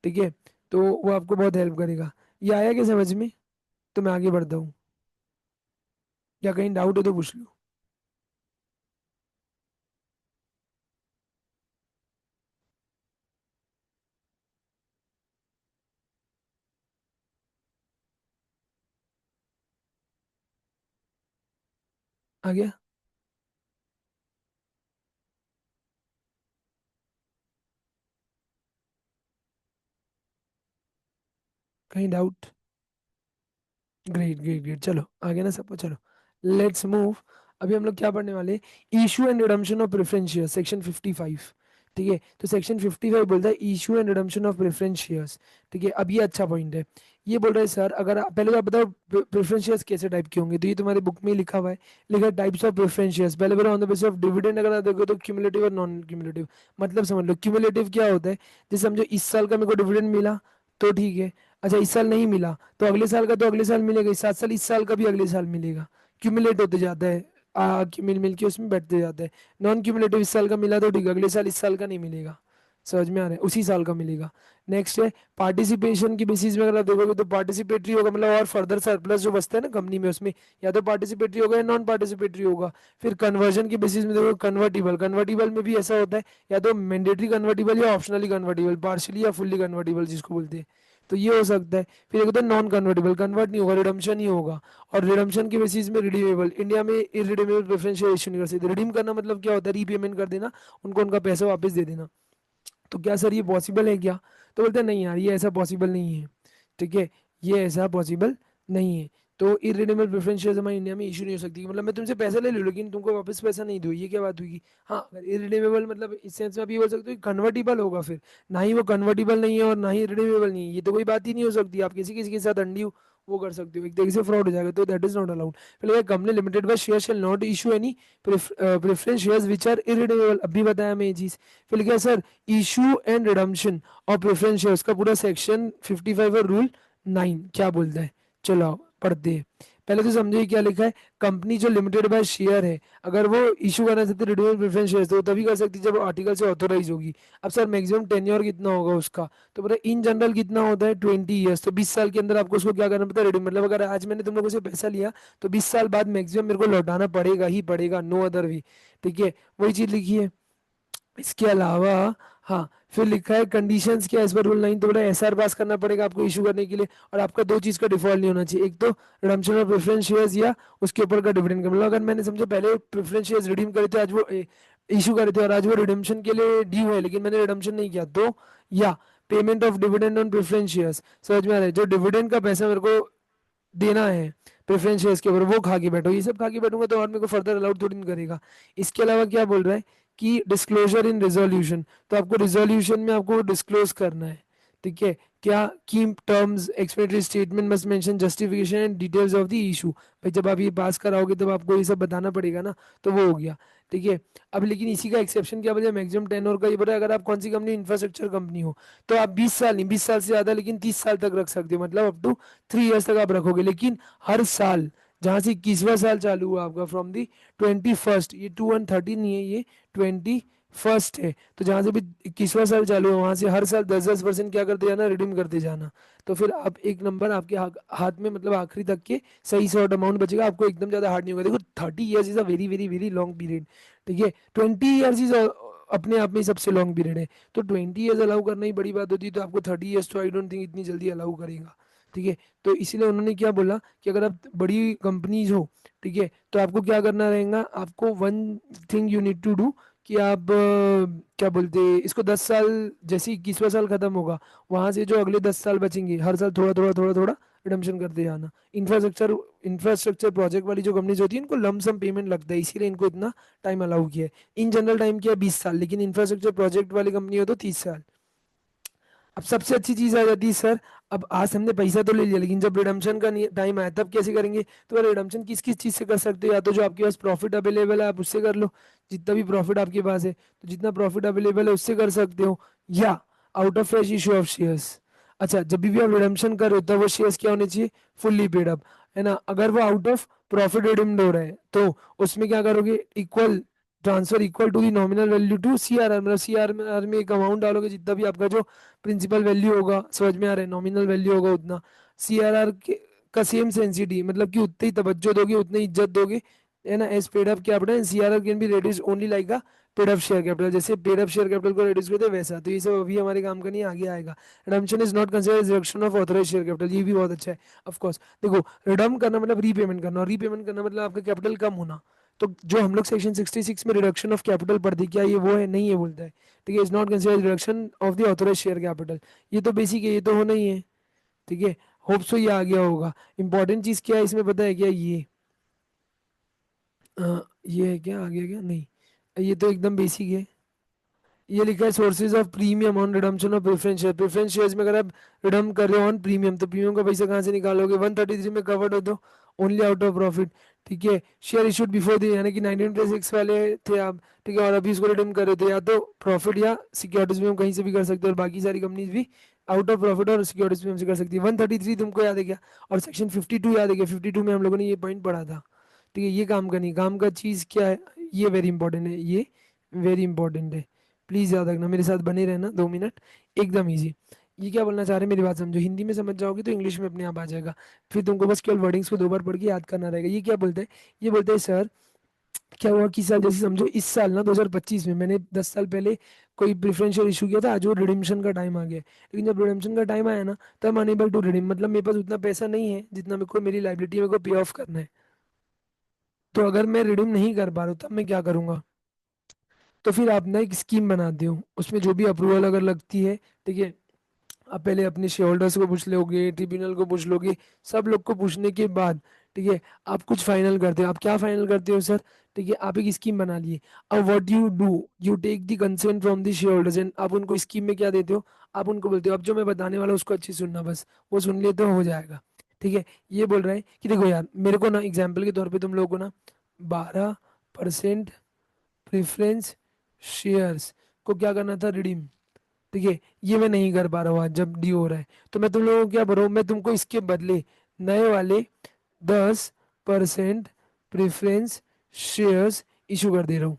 ठीक है। तो वो आपको बहुत हेल्प करेगा। ये आया क्या समझ में। तो मैं आगे बढ़ता हूँ, या कहीं डाउट है तो पूछ लो। आ गया। कहीं डाउट। ग्रेट ग्रेट ग्रेट, चलो आगे ना सबको, चलो लेट्स मूव। अभी हम लोग क्या पढ़ने वाले, issue and redemption of preference share, section 55। ठीक है। तो सेक्शन 55 बोलता है issue and redemption of preference shares. ठीक है। अब ये अच्छा पॉइंट है। ये बोल रहे हैं सर, अगर पहले तो आप बताओ प्रेफरेंस शेयर्स कैसे टाइप के होंगे, तो ये तुम्हारे बुक में ही लिखा हुआ है। लिखा है टाइप्स ऑफ प्रेफरेंस शेयर्स, पहले बोला on the basis of dividend, अगर आप देखो तो क्यूमुलेटिव और नॉन क्यूमुलेटिव। मतलब समझ लो क्यूमुलेटिव क्या होता है, जैसे समझो इस साल का मेरे को डिविडेंड मिला तो ठीक है। अच्छा इस साल नहीं मिला तो अगले साल का तो अगले साल मिलेगा, इस 7 साल इस साल का भी अगले साल मिलेगा। क्यूमुलेट होते जाता है, मिल मिल के उसमें बैठते जाता है। नॉन क्यूमुलेटिव इस साल का मिला तो ठीक है, अगले साल इस साल का नहीं मिलेगा। समझ में आ रहा है, उसी साल का मिलेगा। नेक्स्ट है पार्टिसिपेशन की बेसिस में, अगर आप देखोगे तो पार्टिसिपेटरी होगा, मतलब और फर्दर सरप्लस जो बचता है ना कंपनी में, उसमें या तो पार्टिसिपेटरी होगा या नॉन पार्टिसिपेटरी होगा। फिर कन्वर्जन की बेसिस में देखो कन्वर्टिबल, कन्वर्टिबल में भी ऐसा होता है, या तो मैंडेटरी कन्वर्टिबल या ऑप्शनली कन्वर्टिबल, पार्शली या फुल्ली कन्वर्टिबल जिसको बोलते हैं। तो ये हो सकता है। फिर एक होता है नॉन कन्वर्टेबल, कन्वर्ट नहीं होगा, रिडम्पशन ही होगा। और रिडम्पशन के बेसिस में रिडीमेबल, इंडिया में इरिडीमेबल प्रेफरेंस शेयर इशू नहीं कर सकते। रिडीम करना मतलब क्या होता है, रीपेमेंट कर देना, उनको उनका पैसा वापस दे देना। तो क्या सर ये पॉसिबल है क्या, तो बोलते हैं नहीं यार ये ऐसा पॉसिबल नहीं है। ठीक है। ये ऐसा पॉसिबल नहीं है। तो इरिडेबल प्रेफरेंस शेयर्स हमारे इंडिया में इशू नहीं हो सकती, मतलब मैं तुमसे पैसा ले लूँ लेकिन तुमको वापस पैसा नहीं दूँ, ये क्या बात हुई। हाँ अगर इरिडेबल मतलब इस सेंस में आप ये बोल सकते हो कन्वर्टिबल होगा, फिर ना ही वो कन्वर्टिबल नहीं है और ना ही रिडेमेबल नहीं है, ये तो कोई बात ही नहीं हो सकती। आप किसी किसी के साथ अंडी वो कर सकते हो, एक तरीके से फ्रॉड हो जाएगा, तो दैट इज नॉट अलाउड। पहले company limited by share shall not issue any preference shares which are irredeemable, अभी बताया मैं ये चीज। फिर क्या सर, इशू एंड रिडम्पशन और प्रेफरेंस शेयर्स का पूरा सेक्शन 55 और रूल 9 क्या बोलता है, चलो आओ, पढ़ते हैं। पहले तो समझिए क्या लिखा है, कंपनी जो लिमिटेड बाय शेयर है, अगर वो इशू करना चाहती है रिड्यूस प्रेफरेंस शेयर, तो वो तभी कर सकती है जब आर्टिकल से ऑथोराइज होगी। अब सर मैक्सिमम टेन्योर कितना होगा उसका, तो पता इन जनरल कितना होता है 20 ईयर्स, तो 20 साल के अंदर आपको उसको क्या करना पड़ता है रिड्यूस, मतलब अगर आज मैंने तुम लोगों से पैसा लिया तो 20 साल बाद मैक्सिमम मेरे को लौटाना पड़ेगा ही पड़ेगा, नो अदर वे। ठीक है। वही चीज लिखी है। इसके अलावा हाँ, फिर लिखा है कंडीशंस क्या, इस पर रूल 9 तो बड़ा एसआर पास करना पड़ेगा आपको इशू करने के लिए, और आपका दो चीज का डिफॉल्ट नहीं होना चाहिए, एक तो रिडम्पशन ऑफ प्रेफरेंस शेयर्स या उसके ऊपर का डिविडेंड का, मतलब अगर मैंने समझो पहले प्रेफरेंस शेयर्स रिडीम करे थे, आज वो इशू करे थे और आज वो रिडम्पशन के लिए ड्यू है लेकिन मैंने रिडम्पशन नहीं किया, तो या payment of dividend on preference shares, समझ में आ रहा है, जो डिविडेंड का पैसा मेरे को देना है प्रेफरेंस शेयर्स के ऊपर, वो खा के बैठो, ये सब खा के बैठूंगा तो और मेरे को फर्दर अलाउड थोड़ी नहीं करेगा। इसके अलावा क्या बोल रहा है कि डिस्क्लोजर इन रेजोल्यूशन, तो आपको रिजोल्यूशन में आपको डिस्क्लोज करना है। ठीक है। क्या की terms explanatory statement must mention justification and details of the issue, भाई जब आप ये पास कराओगे तब आपको ये सब बताना पड़ेगा ना, तो वो हो गया। ठीक है। अब लेकिन इसी का एक्सेप्शन क्या बोला, मैक्सिमम 10 का ये बोला अगर आप कौन सी कंपनी, इंफ्रास्ट्रक्चर कंपनी हो, तो आप 20 साल नहीं, 20 साल से ज्यादा लेकिन 30 साल तक रख सकते हो, मतलब अप टू 3 ईयर्स तक आप रखोगे, लेकिन हर साल जहां से 21वां साल चालू हुआ आपका फ्रॉम दी 21st, ये 2113 नहीं है, ये 20 फर्स्ट है, तो जहां से भी 21वां साल चालू है वहां से हर साल 10-10% क्या करते जाना, रिडीम करते जाना। तो फिर आप एक नंबर आपके हाथ में, मतलब आखिरी तक के सही सॉर्ट अमाउंट बचेगा, आपको एकदम ज्यादा हार्ड नहीं होगा। देखो 30 years is a very very very long period, ठीक है। 20 ईयर्स इज अपने आप में ही सबसे लॉन्ग पीरियड है। तो 20 ईयर्स अलाउ करना ही बड़ी बात होती है, तो आपको 30 ईयर्स तो आई डोंट थिंक इतनी जल्दी अलाउ करेगा, ठीक है। तो इसीलिए उन्होंने क्या बोला कि अगर आप बड़ी कंपनीज हो, ठीक है, तो आपको क्या करना रहेगा, आपको one thing you need to do कि आप क्या बोलते हैं इसको, 10 साल, जैसे 21वां साल खत्म होगा वहां से जो अगले 10 साल बचेंगे हर साल थोड़ा थोड़ा थोड़ा थोड़ा रिडम्पशन करते जाना। इंफ्रास्ट्रक्चर इंफ्रास्ट्रक्चर प्रोजेक्ट वाली जो कंपनीज होती है इनको लमसम पेमेंट लगता है, इसीलिए इनको इतना टाइम अलाउ किया है। इन जनरल टाइम किया 20 साल, लेकिन इंफ्रास्ट्रक्चर प्रोजेक्ट वाली कंपनी हो तो 30 साल। अब सबसे अच्छी चीज आ जाती है सर, अब आज हमने पैसा तो ले लिया, लेकिन जब रिडम्पशन का टाइम आया तब कैसे करेंगे। तो रिडम्पशन किस किस चीज से कर सकते हो, या तो जो आपके पास प्रॉफिट अवेलेबल है आप उससे कर लो, जितना भी प्रॉफिट आपके पास है, तो जितना प्रॉफिट अवेलेबल है उससे कर सकते हो, या out of fresh issue of shares. अच्छा, जब भी आप रिडम्पशन कर रहे हो तब वो शेयर्स क्या होने चाहिए, फुल्ली पेड अप, है ना। अगर वो आउट ऑफ प्रॉफिट रिडीम्ड हो रहा है तो उसमें क्या करोगे, equal transfer equal to the nominal value to CRR, मतलब सीआरआर में एक अमाउंट डालोगे जितना भी आपका जो प्रिंसिपल वैल्यू होगा, समझ में आ रहा है, नॉमिनल वैल्यू होगा उतना। सीआरआर के का सेम सेंसिटी, मतलब कि उतनी ही तवज्जो दोगे उतनी इज्जत दोगे, है ना। As paid up capital CRR can be reduce only like a paid up share capital, जैसे पेड अप शेयर कैपिटल को रेड्यूस करते हैं वैसा। तो ये सब अभी हमारे काम का नहीं, आगे आएगा। Redemption is not considered reduction of authorise share capital, ये भी बहुत अच्छा है। ऑफ कोर्स देखो, रिडम करना मतलब रीपेमेंट करना, और रीपेमेंट करना मतलब आपका कैपिटल कम होना। तो जो हम लोग सेक्शन 66 में रिडक्शन ऑफ कैपिटल पढ़ते हैं, क्या ये वो है, नहीं है, बोलता है, ठीक है। Is not considered reduction of the authorise share capital, ये तो बेसिक है, ये तो होना ही है, ठीक है। होप सो ये आ गया होगा। इंपॉर्टेंट चीज क्या है इसमें पता है क्या, ये है क्या, आ गया क्या, नहीं, ये तो एकदम बेसिक है। ये लिखा है sources of premium on redemption of preference share. Preference shares में अगर आप रिडम कर रहे हो ऑन प्रीमियम, तो प्रीमियम का पैसा कहाँ से निकालोगे, 133 में कवर्ड हो तो ओनली आउट ऑफ प्रॉफिट, ठीक है। शेयर इशूड बिफोर द, यानी कि 1926 वाले थे आप, ठीक है, और अभी इसको रिडीम कर रहे थे, या तो प्रॉफिट या सिक्योरिटीज में हम कहीं से भी कर सकते हैं, और बाकी सारी कंपनीज भी आउट ऑफ प्रॉफिट और सिक्योरिटीज में हमसे कर सकती है। 133 तुमको याद है क्या, और सेक्शन 52 याद है क्या, 52 में हम लोगों ने ये पॉइंट पढ़ा था, ठीक है। ये काम का नहीं, काम का चीज क्या है, ये वेरी इंपॉर्टेंट है, ये वेरी इंपॉर्टेंट है, प्लीज याद रखना, मेरे साथ बने रहना 2 मिनट, एकदम इजी। ये क्या बोलना चाह रहे हैं मेरी बात समझो, हिंदी में समझ जाओगे तो इंग्लिश में अपने आप आ जाएगा, फिर तुमको बस केवल वर्डिंग्स को 2 बार पढ़ के याद करना रहेगा। ये क्या बोलते हैं, ये बोलते हैं सर, क्या हुआ कि साल, जैसे समझो इस साल ना 2025 में मैंने 10 साल पहले कोई प्रेफरेंशियल इशू किया था, आज वो रिडीम्पशन का टाइम आ गया है। लेकिन जब रिडीम्पशन का टाइम आया ना, तब अनेबल टू रिडीम, मतलब मेरे पास उतना पैसा नहीं है जितना मेरे को मेरी लाइबिलिटी मेरे को पे ऑफ करना है। तो अगर मैं रिडीम नहीं कर पा रहा हूँ तब मैं क्या करूंगा, तो फिर आप ना एक स्कीम बनाते हो, उसमें जो भी अप्रूवल अगर लगती है, ठीक है, आप पहले अपने शेयर होल्डर्स को पूछ लोगे, ट्रिब्यूनल को पूछ लोगे, सब लोग को पूछने के बाद, ठीक है, आप कुछ फाइनल करते हो। आप क्या फाइनल करते हो सर, ठीक है, आप एक स्कीम बना लिए। अब what you do, you take the consent from the share holders, and आप उनको स्कीम में क्या देते हो, आप उनको बोलते हो अब जो मैं बताने वाला हूँ उसको अच्छी सुनना, बस वो सुन लिए तो हो जाएगा, ठीक है। ये बोल रहे हैं कि देखो यार, मेरे को ना एग्जाम्पल के तौर पर तुम लोगों को ना 12% प्रेफरेंस शेयर्स को क्या करना था, रिडीम, ठीक है। ये मैं नहीं कर पा रहा हूँ आज जब डी हो रहा है, तो मैं तुम लोगों को क्या बोल रहा हूँ, मैं तुमको इसके बदले नए वाले 10% प्रेफरेंस शेयर्स इशू कर दे रहा हूँ।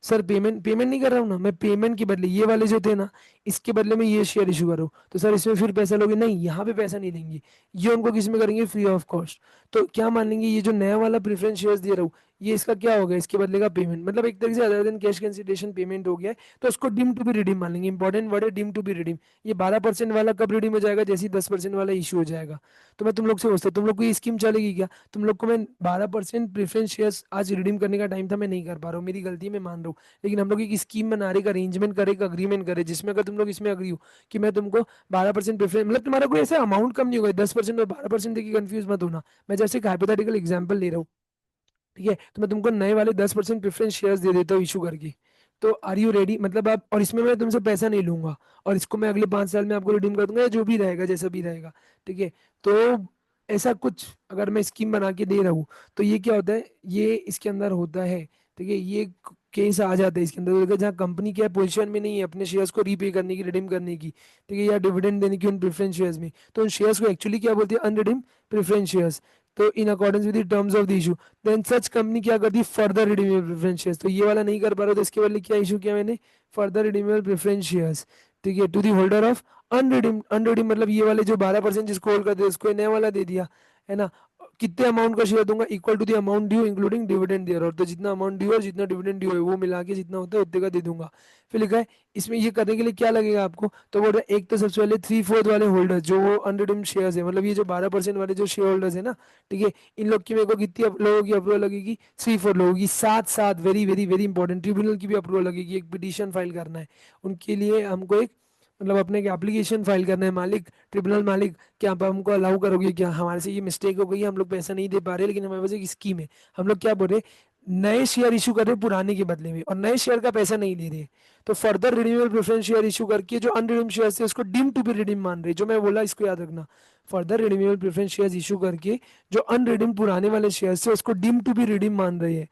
सर पेमेंट पेमेंट नहीं कर रहा हूँ ना मैं, पेमेंट के बदले ये वाले जो थे ना, इसके बदले में ये शेयर इशू करूँ, तो सर इसमें फिर पैसा लोगे, नहीं, यहाँ पे पैसा नहीं लेंगे, ये उनको किस में करेंगे, फ्री ऑफ कॉस्ट। तो क्या मान लेंगे, ये जो नया वाला प्रेफरेंस शेयर्स दे रहा हूँ, ये इसका क्या हो गया, इसके बदले का पेमेंट, मतलब एक तरीके से other than cash consideration payment हो गया है, तो उसको डिम टू बी रिडीम मान लेंगे। इंपॉर्टेंट वर्ड है डिम टू बी रिडीम। ये 12% वाला कब रिडीम हो जाएगा, जैसे ही 10% वाला इशू हो जाएगा। तो मैं तुम लोग से पूछता हूँ, तुम लोग को ये स्कीम चलेगी क्या, तुम लोग को मैं 12% प्रेफरेंस शेयर्स आज रिडीम करने का टाइम था, मैं नहीं कर पा रहा हूँ, मेरी गलती है, मैं मान रहा हूँ, लेकिन हम लोग एक स्कीम बना रहे, एक अरेंजमेंट करे, एक अग्रीमेंट करे, जिसमें अगर तुम लोग इसमें अग्री हो कि मैं तुमको 12% प्रेफरेंस, मतलब तुम्हारा कोई ऐसा अमाउंट कम नहीं होगा, 10% और 12% देखिए, कंफ्यूज मत होना। मैं जैसे एक हाइपोथेटिकल एग्जांपल ले रहा हूँ, ठीक है, तो मैं तुमको नए वाले 10% प्रेफरेंस शेयर्स दे देता हूँ इशू करके। तो आर यू रेडी, मतलब आप, और इसमें मैं तुमसे पैसा नहीं लूंगा, और इसको मैं अगले 5 साल में आपको रिडीम कर दूंगा, या जो भी रहेगा जैसा भी रहेगा, ठीक है। तो ऐसा कुछ अगर मैं स्कीम बना के दे रहा हूँ, तो ये क्या होता है, ये इसके अंदर होता है, ठीक है। ये केस आ जाता है इसके अंदर, तो जहाँ कंपनी क्या पोजीशन में नहीं है अपने शेयर्स को रीपे करने की, रिडीम करने की, ठीक है, या डिविडेंड देने की उन प्रेफरेंस शेयर्स में, तो उन शेयर्स को एक्चुअली क्या बोलते हैं, अनरिडीम प्रेफरेंस शेयर्स। तो in accordance with the terms of the issue then such company क्या करती है, फर्दर रिडीमेबल प्रेफरेंस शेयर्स। तो ये वाला नहीं कर पा रहे हो तो इसके बदले क्या इशू किया मैंने, फर्दर रिडीमेबल प्रेफरेंस शेयर्स। ठीक है, टू दी होल्डर ऑफ अनरिडीम, अनरिडीम मतलब ये वाले जो 12% जिसको होल्ड करते हैं उसको ये नया वाला दे दिया, है ना। कितने अमाउंट का शेयर दूंगा, equal to the amount due including dividend there, और तो जितना अमाउंट ड्यू और जितना डिविडेंड ड्यू है वो मिला के जितना होता है उतने का दे दूंगा। फिर लिखा है इसमें ये करने के लिए क्या लगेगा आपको, तो बोल रहा है एक तो सबसे पहले 3/4 वाले होल्डर्स जो वो अनरिडीम्ड शेयर्स है, मतलब ये जो 12% वाले जो शेयर होल्डर्स है ना, ठीक है, इन लोग की मेरे को कितनी लोगों की अप्रूवल लगेगी, 3/4 लोगों की। साथ साथ very very very important tribunal की भी अप्रूवल लगेगी, एक पिटीशन फाइल करना है उनके लिए हमको, एक मतलब अपने एप्लीकेशन फाइल करना है, मालिक ट्रिब्यूनल मालिक क्या आप हमको अलाउ करोगे, क्या हमारे से ये मिस्टेक हो गई है, हम लोग पैसा नहीं दे पा रहे लेकिन हमारे पास एक स्कीम है, हम लोग क्या बोल रहे नए शेयर इशू कर रहे हैं पुराने के बदले में और नए शेयर का पैसा नहीं दे रहे, तो further renewable preference share issue करके जो अनरिडीम शेयर थे उसको डीम टू बी रिडीम मान रहे, जो मैं बोला इसको याद रखना, further renewable preference share issue करके जो अनरिडीम पुराने वाले शेयर थे उसको डीम टू बी रिडीम मान रहे हैं।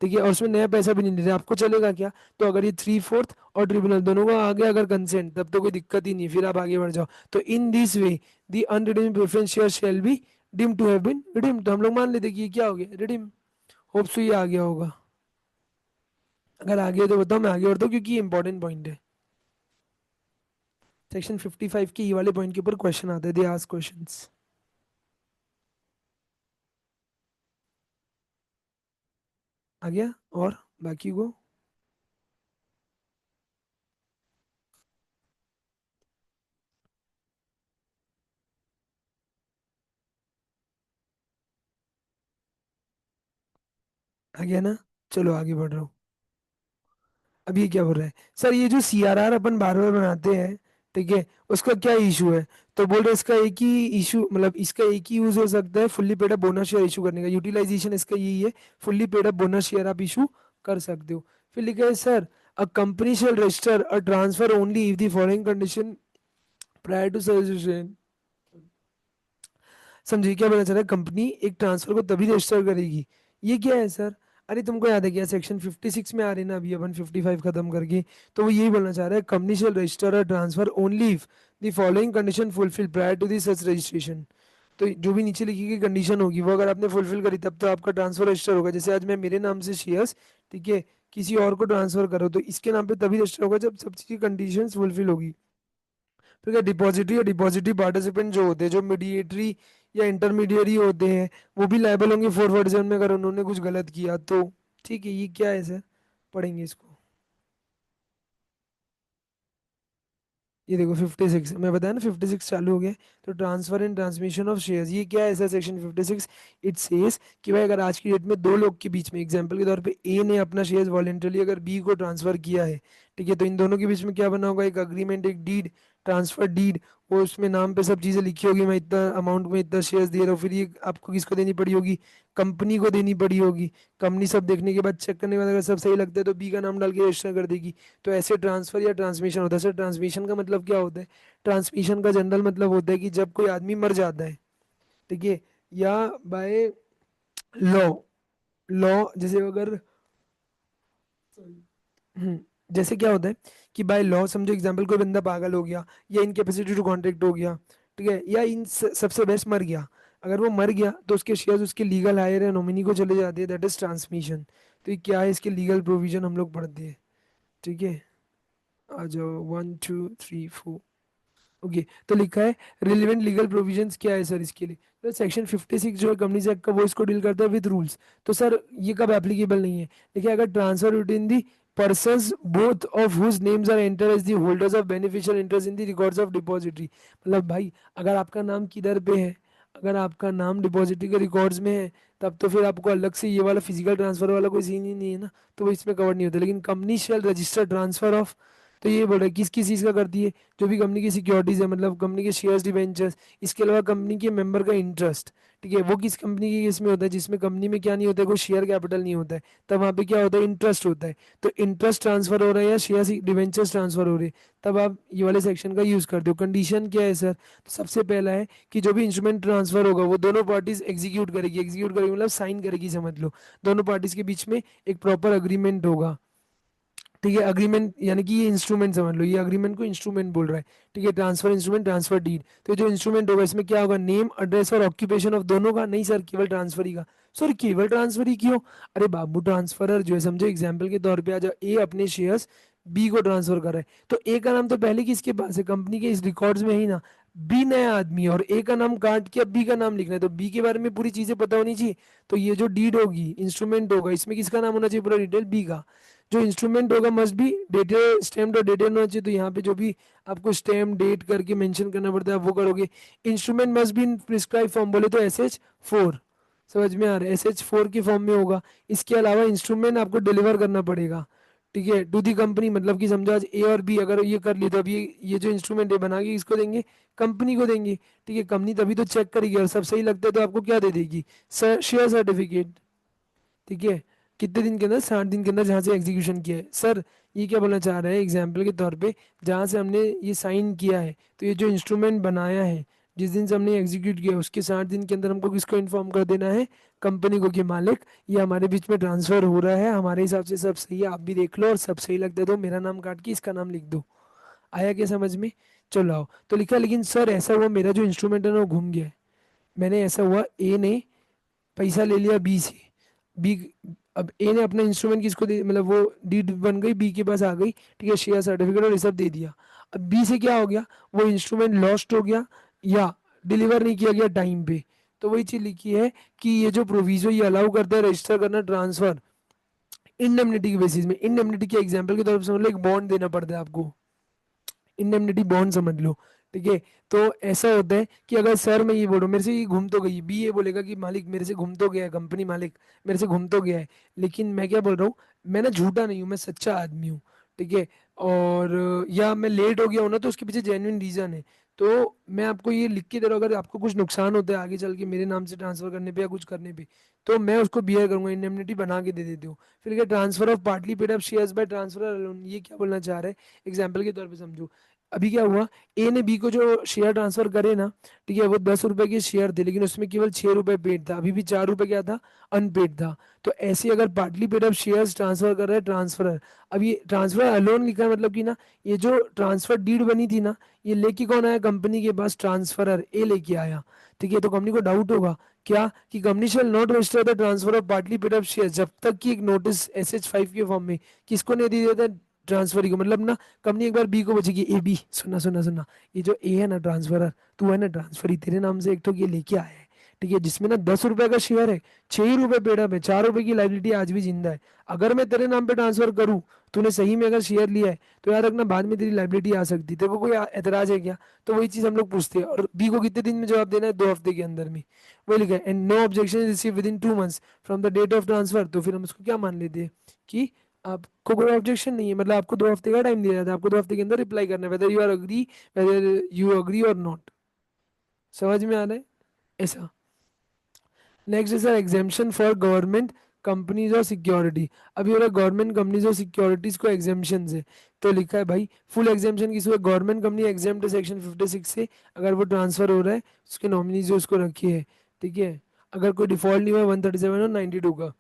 ठीक है, और उसमें नया पैसा भी नहीं दे रहे, आपको चलेगा क्या, तो अगर ये 3/4 और ट्रिब्यूनल दोनों का आ गया अगर कंसेंट, तब तो कोई दिक्कत ही नहीं, फिर आप आगे बढ़ जाओ। तो in this way the unredeemed preference share shall be deemed to have been redeemed, तो हम लोग मान लेते कि ये क्या हो गया, रिडीम। होप सो ये आ गया होगा, अगर आ गया तो बताओ, मैं आगे बढ़ता हूँ क्योंकि ये इंपॉर्टेंट पॉइंट है। सेक्शन 55 के ये वाले पॉइंट के ऊपर क्वेश्चन आते हैं, दे आस्क क्वेश्चंस। आ गया, और बाकी को आ गया ना, चलो आगे बढ़ रहा हूँ। अब ये क्या बोल रहा है, सर ये जो सीआरआर अपन बार बार बनाते हैं, ठीक है, उसका क्या इशू है, तो बोल रहे इसका एक ही इशू, मतलब इसका एक ही यूज हो सकता है fully paid up bonus share issue करने का, यूटिलाइजेशन इसका यही है, fully paid up bonus share आप इशू कर सकते हो। फिर लिखा है sir a company shall register a transfer only if the following condition prior to suggestion. समझिए क्या पता चला, कंपनी एक ट्रांसफर को तभी रजिस्टर करेगी, ये क्या है सर, अरे तुमको याद है क्या, सेक्शन 56 में आ रही ना अभी अपन 55 खत्म करके, तो वो यही बोलना चाह रहा है, company shall register a transfer only if the following condition fulfil prior to the such registration. तो जो भी नीचे लिखी गई कंडीशन होगी वो अगर आपने फुलफिल करी तब तो आपका ट्रांसफर रजिस्टर होगा, जैसे आज मैं मेरे नाम से शेयर्स, ठीक है, किसी और को ट्रांसफर करो तो इसके नाम पे तभी रजिस्टर होगा जब सब चीज़ की कंडीशन फुलफिल होगी। तो क्या डिपॉजिटरी या डिपॉजिटरी पार्टिसिपेंट जो होते हैं, जो मीडिएटरी या इंटरमीडियरी होते हैं, वो भी लायबल होंगे 447 में अगर उन्होंने कुछ गलत किया तो। ठीक है, ये क्या है सर, पढ़ेंगे इसको। ये देखो 56 मैं बताया ना, 56 चालू हो गया। तो transfer and transmission of shares, ये क्या है सर, सेक्शन 56 इट सेज कि भाई अगर आज की डेट में दो लोग के बीच में, एग्जांपल के तौर पे ए ने अपना शेयर्स वॉलेंटरली अगर बी को ट्रांसफर किया है, ठीक है, तो इन दोनों के बीच में क्या बना होगा, एक अग्रीमेंट, एक डीड, ट्रांसफर डीड, वो उसमें नाम पे सब चीजें लिखी होगी, मैं इतना अमाउंट में इतना शेयर्स दे रहा हूँ, फिर ये आपको किसको देनी पड़ी होगी, कंपनी को देनी पड़ी होगी। कंपनी सब देखने के बाद, चेक करने के बाद अगर सब सही लगता है तो बी का नाम डाल के रजिस्टर कर देगी। तो ऐसे ट्रांसफर या ट्रांसमिशन होता है सर। ट्रांसमिशन का मतलब क्या होता है, ट्रांसमिशन का जनरल मतलब होता है कि जब कोई आदमी मर जाता है, ठीक है, या बाय लॉ, लॉ जैसे अगर हम्म, जैसे क्या होता है कि बाय लॉ समझो एग्जांपल, कोई बंदा पागल हो गया या इनकेपेसिटी टू कॉन्ट्रैक्ट हो गया, ठीक है, या इन सबसे बेस्ट मर गया, अगर वो मर गया तो उसके शेयर्स उसके लीगल हायर या नॉमिनी को चले जाते हैं, दैट इज ट्रांसमिशन। तो ये क्या है, इसके लीगल प्रोविजन हम लोग पढ़ते हैं। ठीक है, आ जाओ 1 2 3 4। ओके, तो लिखा है रिलेवेंट लीगल प्रोविजंस क्या है सर इसके लिए, तो सेक्शन 56 जो है कंपनीज एक्ट का वो इसको डील करता है विद रूल्स। तो सर ये कब एप्लीकेबल नहीं है, देखिए अगर transfer with the persons both of whose names are entered as the holders of beneficial interest in the records of depository। मतलब भाई अगर आपका नाम किधर पे है, अगर आपका नाम डिपॉजिटरी के रिकॉर्ड्स में है, तब तो फिर आपको अलग से ये वाला फिजिकल ट्रांसफर वाला कोई सीन ही नहीं है ना, तो वो इसमें कवर नहीं होता। लेकिन company shall register transfer of, तो ये बोल रहा है किस किस चीज़ का करती है, जो भी कंपनी की सिक्योरिटीज है, मतलब कंपनी के शेयर्स डिबेंचर्स, इसके अलावा कंपनी के मेंबर का इंटरेस्ट, ठीक है, वो किस कंपनी की इसमें होता है, जिसमें कंपनी में क्या नहीं होता है, कोई शेयर कैपिटल नहीं होता है, तब वहाँ पे क्या होता है, इंटरेस्ट होता है। तो इंटरेस्ट ट्रांसफर हो रहा है या शेयर डिबेंचर्स ट्रांसफर हो रहे हैं, तब आप ये वाले सेक्शन का यूज करते हो। कंडीशन क्या है सर, तो सबसे पहला है कि जो भी इंस्ट्रूमेंट ट्रांसफर होगा वो दोनों पार्टीज एग्जीक्यूट करेगी मतलब साइन करेगी, समझ लो, दोनों पार्टीज के बीच में एक प्रॉपर अग्रीमेंट होगा। ठीक है। अग्रीमेंट यानी कि ये इंस्ट्रूमेंट समझ लो, ये अग्रीमेंट को इंस्ट्रूमेंट बोल रहा है। ठीक है, ट्रांसफर इंस्ट्रूमेंट, ट्रांसफर डीड। तो जो इंस्ट्रूमेंट होगा इसमें क्या होगा, नेम, एड्रेस और ऑक्यूपेशन ऑफ दोनों का? नहीं सर, केवल ट्रांसफर ही का। सर केवल ट्रांसफर ही क्यों? अरे बाबू, ट्रांसफरर जो है, समझो एग्जाम्पल के तौर पे आ जाओ, ए अपने शेयर्स बी को ट्रांसफर कर रहा है, तो ए का नाम तो पहले किसके पास है, कंपनी के इस रिकॉर्ड्स में ही ना। बी नया आदमी है और ए का नाम काट के अब बी का नाम लिखना है, तो बी के बारे में पूरी चीजें पता होनी चाहिए। तो ये जो डीड होगी, इंस्ट्रूमेंट होगा, इसमें किसका नाम होना चाहिए, पूरा डिटेल बी का। जो इंस्ट्रूमेंट होगा मस्ट बी डेटेड, स्टैम्प्ड और डेटेड होना चाहिए। तो यहाँ पे जो भी आपको स्टैम्प डेट करके मेंशन करना पड़ता है आप वो करोगे। Instrument must be in prescribe form, बोले तो SH4। समझ में आ रहा है, SH4 के फॉर्म में होगा। इसके अलावा इंस्ट्रूमेंट आपको डिलीवर करना पड़ेगा। ठीक है, टू दी कंपनी, मतलब कि समझो आज ए और बी अगर ये कर ली, तो अब ये जो इंस्ट्रूमेंट है बना के इसको देंगे, कंपनी को देंगे। ठीक है, कंपनी तभी तो चेक करेगी और सब सही लगता है तो आपको क्या दे देगी, शेयर सर्टिफिकेट। ठीक है, कितने दिन के अंदर, 60 दिन के अंदर, जहाँ से एग्जीक्यूशन किया है। सर ये क्या बोलना चाह रहा है, एग्जाम्पल के तौर पे जहाँ से हमने ये साइन किया है, तो ये जो इंस्ट्रूमेंट बनाया है, जिस दिन से हमने एग्जीक्यूट किया उसके 60 दिन के अंदर हमको किसको इन्फॉर्म कर देना है, कंपनी को, कि मालिक ये हमारे बीच में ट्रांसफर हो रहा है, हमारे हिसाब से सब सही है, आप भी देख लो और सब सही लगता है तो मेरा नाम काट के इसका नाम लिख दो। आया क्या समझ में? चलो आओ, तो लिखा, लेकिन सर ऐसा हुआ मेरा जो इंस्ट्रूमेंट है ना वो घूम गया है। मैंने, ऐसा हुआ ए ने पैसा ले लिया बी से। बी, अब ए ने अपना इंस्ट्रूमेंट किसको दे, मतलब वो डीड बन गई, बी के पास आ गई। ठीक है, शेयर सर्टिफिकेट और ये सब दे दिया। अब बी से क्या हो गया, वो इंस्ट्रूमेंट लॉस्ट हो गया या डिलीवर नहीं किया गया टाइम पे। तो वही चीज लिखी है कि ये जो प्रोविजो ये अलाउ करता है रजिस्टर करना ट्रांसफर इंडेमनिटी के बेसिस में। इंडेमनिटी के एग्जांपल के तौर पर समझ लो, एक बॉन्ड देना पड़ता है आपको, इंडेमनिटी बॉन्ड समझ लो। ठीक है, तो ऐसा होता है कि अगर सर मैं ये बोल रहा हूँ मेरे से ये घूम तो गई, बी ये बोलेगा कि मालिक मेरे से घूम तो गया है, कंपनी मालिक मेरे से घूम तो गया है, लेकिन मैं क्या बोल रहा हूँ, मैं ना झूठा नहीं हूँ, मैं सच्चा आदमी हूँ। ठीक है, और या मैं लेट हो गया हूँ ना तो उसके पीछे जेन्युइन रीजन है। तो मैं आपको ये लिख के दे रहा हूँ, अगर आपको कुछ नुकसान होता है आगे चल के मेरे नाम से ट्रांसफर करने पे या कुछ करने पे, तो मैं उसको बियर करूंगा, इंडेमनिटी बना के दे देती हूँ। फिर क्या, transfer of partly paid up shares by transfer alone, ये क्या बोलना चाह रहा है, एग्जाम्पल के तौर पे समझो। अभी क्या हुआ, ए ने बी को जो शेयर ट्रांसफर करे ना, ठीक है, वो 10 रुपए के शेयर थे लेकिन उसमें केवल 6 रुपए पेड था, अभी भी 4 रुपए क्या था, अनपेड था। तो ऐसे अगर partly paid up shares transfer कर रहा है ट्रांसफरर, अब ये ट्रांसफर अलोन लिखा है, मतलब कि ना ये जो ट्रांसफर डीड बनी थी ना, ये लेके कौन आया कंपनी के पास, ट्रांसफरर ए लेके आया। ठीक है, तो कंपनी को डाउट होगा क्या, कि company shall not register the transfer of partly paid up share, जब तक कि एक नोटिस SH5 के फॉर्म में किसको नहीं दी देता, ट्रांसफर को, मतलब ना कंपनी एक बार बी को बचेगी, ए बी सुनना सुनना सुनना, ये जो ए है ना ट्रांसफरर, तू है ना ट्रांसफरी, तेरे नाम से एक तो ये लेके आया है। ठीक है, जिसमें ना 10 रुपए का शेयर है, 6 ही रुपए पेड है, 4 रुपए की लाइबिलिटी आज भी जिंदा है। अगर मैं तेरे नाम पे ट्रांसफर करूँ, तूने सही में अगर शेयर लिया है, तो याद रखना बाद में तेरी लाइबिलिटी आ सकती है, तेरे को कोई एतराज है क्या? तो वही चीज हम लोग पूछते हैं, और बी को कितने दिन में जवाब देना है, 2 हफ्ते के अंदर में। वही लिखा है, and no objection receive within 2 months from the date of transfer, तो फिर हम उसको क्या मान लेते हैं कि आपको कोई ऑब्जेक्शन नहीं है, मतलब आपको 2 हफ्ते का टाइम दिया जाता है, आपको 2 हफ्ते के अंदर रिप्लाई करना है, whether you are agree, whether you agree और नॉट। समझ में आ रहा है? ऐसा। नेक्स्ट है sir, exemption for government companies और सिक्योरिटी। अभी हो रहा है गवर्नमेंट कंपनीज और सिक्योरिटीज को एग्जेम्पशन है, तो लिखा है भाई फुल एग्जेम्पशन किस हुआ, गवर्नमेंट कंपनी एग्जेम्प्ट है सेक्शन 56 से, अगर वो ट्रांसफर हो रहा है उसके नॉमिनी जो उसको रखी है। ठीक है, अगर कोई डिफॉल्ट नहीं हुआ 137 और 92 का।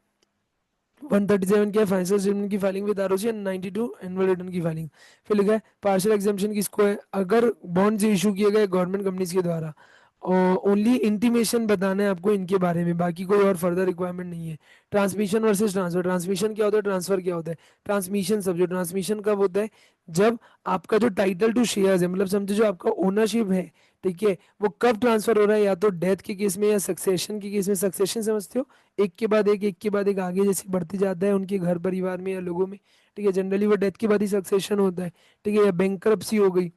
137 क्या है, फाइनेंशियल स्टेटमेंट की filing with ROC, and 92 annual return की फाइलिंग। फिर लिखा है पार्शियल एग्जाम्पशन किसको है, अगर बॉन्ड इशू किए गए गवर्नमेंट कंपनीज के द्वारा, ओनली इंटीमेशन बताना है आपको इनके बारे में, बाकी कोई और फर्दर रिक्वायरमेंट नहीं है। ट्रांसमिशन वर्सेस ट्रांसफर, ट्रांसमिशन क्या होता है, ट्रांसफर क्या होता है। ट्रांसमिशन सब, जो ट्रांसमिशन कब होता है, जब आपका जो टाइटल टू शेयर्स है, मतलब समझो जो आपका ओनरशिप है, ठीक है, वो कब ट्रांसफर हो रहा है, या तो डेथ के केस में या सक्सेशन के केस में। सक्सेशन समझते हो, एक के बाद एक के बाद एक आगे जैसे बढ़ते जाता है उनके घर परिवार में या लोगों में। ठीक है, जनरली वो डेथ के बाद ही सक्सेशन होता है। ठीक है, या बैंकरप्सी हो गई,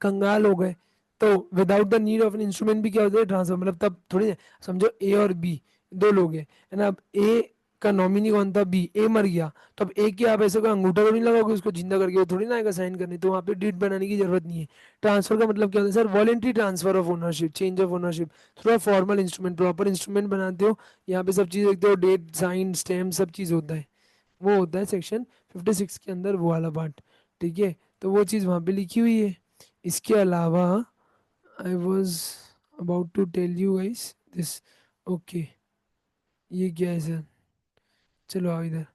कंगाल हो गए, तो without the need of an instrument भी क्या होता है, ट्रांसफर, मतलब तब थोड़ी, समझो ए और बी दो लोग हैं, है ना, अब ए का नॉमिनी कौन था, बी, ए मर गया, तो अब ए के आप ऐसे कोई अंगूठा तो नहीं लगाओगे उसको जिंदा करके, वो थोड़ी ना आएगा साइन करने, तो वहाँ पे डीड बनाने की जरूरत नहीं है। ट्रांसफर का मतलब क्या होता है sir, voluntary transfer of ownership, change of ownership through formal instrument, proper instrument बनाते हो, यहाँ पे सब चीज़ देखते हो, डेट, साइन, स्टैम्प, सब चीज़ होता है, वो होता है सेक्शन 56 के अंदर वो वाला पार्ट। ठीक है, तो वो चीज़ वहाँ पे लिखी हुई है। इसके अलावा I was about to tell you guys this. Okay, ये क्या है सर, चलो आओ इधर।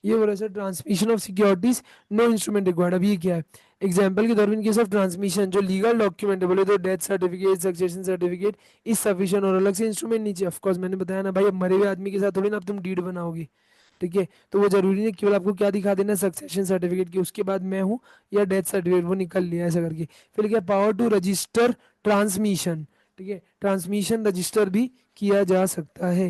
ये बोला sir transmission of securities, no instrument required. अब ये क्या है? एग्जाम्पल के तौर पर इन केस ऑफ ट्रांसमिशन जो लीगल डॉक्यूमेंट है, बोले तो death certificate, succession certificate is sufficient, और अलग से इंस्ट्रूमेंट नीचे। ऑफकोर्स मैंने बताया ना भाई, अब मरे हुए आदमी के साथ थोड़ी ना अब तुम डीड बनाओगे। ठीक है, तो वो जरूरी नहीं केवल आपको क्या दिखा देना, सक्सेशन सर्टिफिकेट की उसके बाद मैं हूँ, या डेथ सर्टिफिकेट वो निकल लिया ऐसा करके। फिर क्या, पावर टू रजिस्टर ट्रांसमिशन। ठीक है, ट्रांसमिशन रजिस्टर भी किया जा सकता है।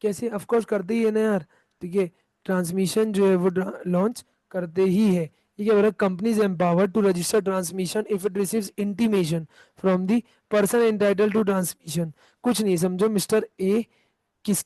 कैसे? ऑफ कोर्स करते ही है ना यार। ठीक है, ट्रांसमिशन जो है वो लॉन्च करते ही है। ये क्या बोल रहा है? Company is empowered to register transmission if it receives intimation from the person entitle to transmission. कुछ नहीं, समझो मिस्टर ए किस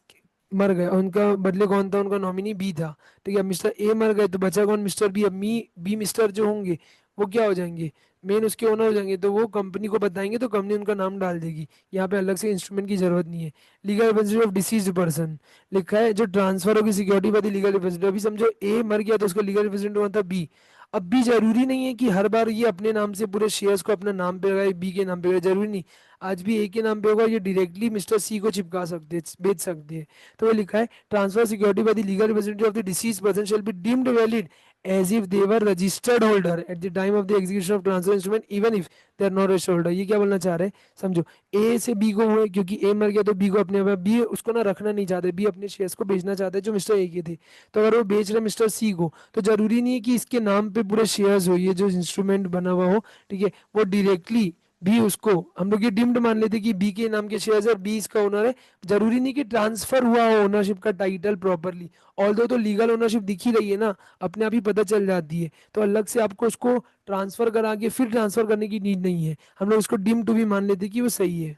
मर गए, उनका बदले कौन था? उनका नॉमिनी बी था। ठीक है, मिस्टर ए मर गए तो बचा कौन? Mister B. अब बी मिस्टर जो होंगे वो क्या हो जाएंगे? मेन उसके ओनर हो जाएंगे, तो वो कंपनी को बताएंगे तो कंपनी उनका नाम डाल देगी। यहाँ पे अलग से इंस्ट्रूमेंट की जरूरत नहीं है। Legal representative of deceased person लिखा है, जो ट्रांसफर होगी security by the legal representative. अभी समझो ए मर गया तो उसका लीगल रिप्रेजेंटेटिव हुआ था बी। अब भी जरूरी नहीं है कि हर बार ये अपने नाम से पूरे शेयर्स को अपने नाम पे लगाए, बी के नाम पे लगाए, जरूरी नहीं। आज भी ए के नाम पे होगा, ये डायरेक्टली मिस्टर सी को चिपका सकते हैं, बेच सकते हैं। तो वो लिखा है, transfer security by the legal representative of the deceased person shall be deemed valid as if they were registered holder at the time of the execution of transfer instrument, even if they are not registered holder. ये क्या बोलना चाह रहे हैं? समझो, ए से B को हुए, क्योंकि ए मर गया तो बी को अपने, बी उसको ना रखना नहीं चाहते, बी अपने शेयर्स को बेचना चाहते हैं जो मिस्टर ए के थे। तो अगर वो बेच रहे मिस्टर सी को, तो जरूरी नहीं है कि इसके नाम पे पूरे शेयर्स हो, ये जो इंस्ट्रूमेंट बना हुआ हो। ठीक है, वो डायरेक्टली बी उसको, हम लोग ये डिम्ड मान लेते कि बी के नाम के शेयर्स है और बी इसका ओनर है। जरूरी नहीं कि ट्रांसफर हुआ हो ओनरशिप का टाइटल प्रॉपरली। ऑल्दो तो लीगल ओनरशिप दिख ही रही है ना, अपने आप ही पता चल जाती है। तो अलग से आपको उसको ट्रांसफर करा के फिर ट्रांसफर करने की नीड नहीं है। हम लोग उसको डिम टू भी मान लेते कि वो सही है।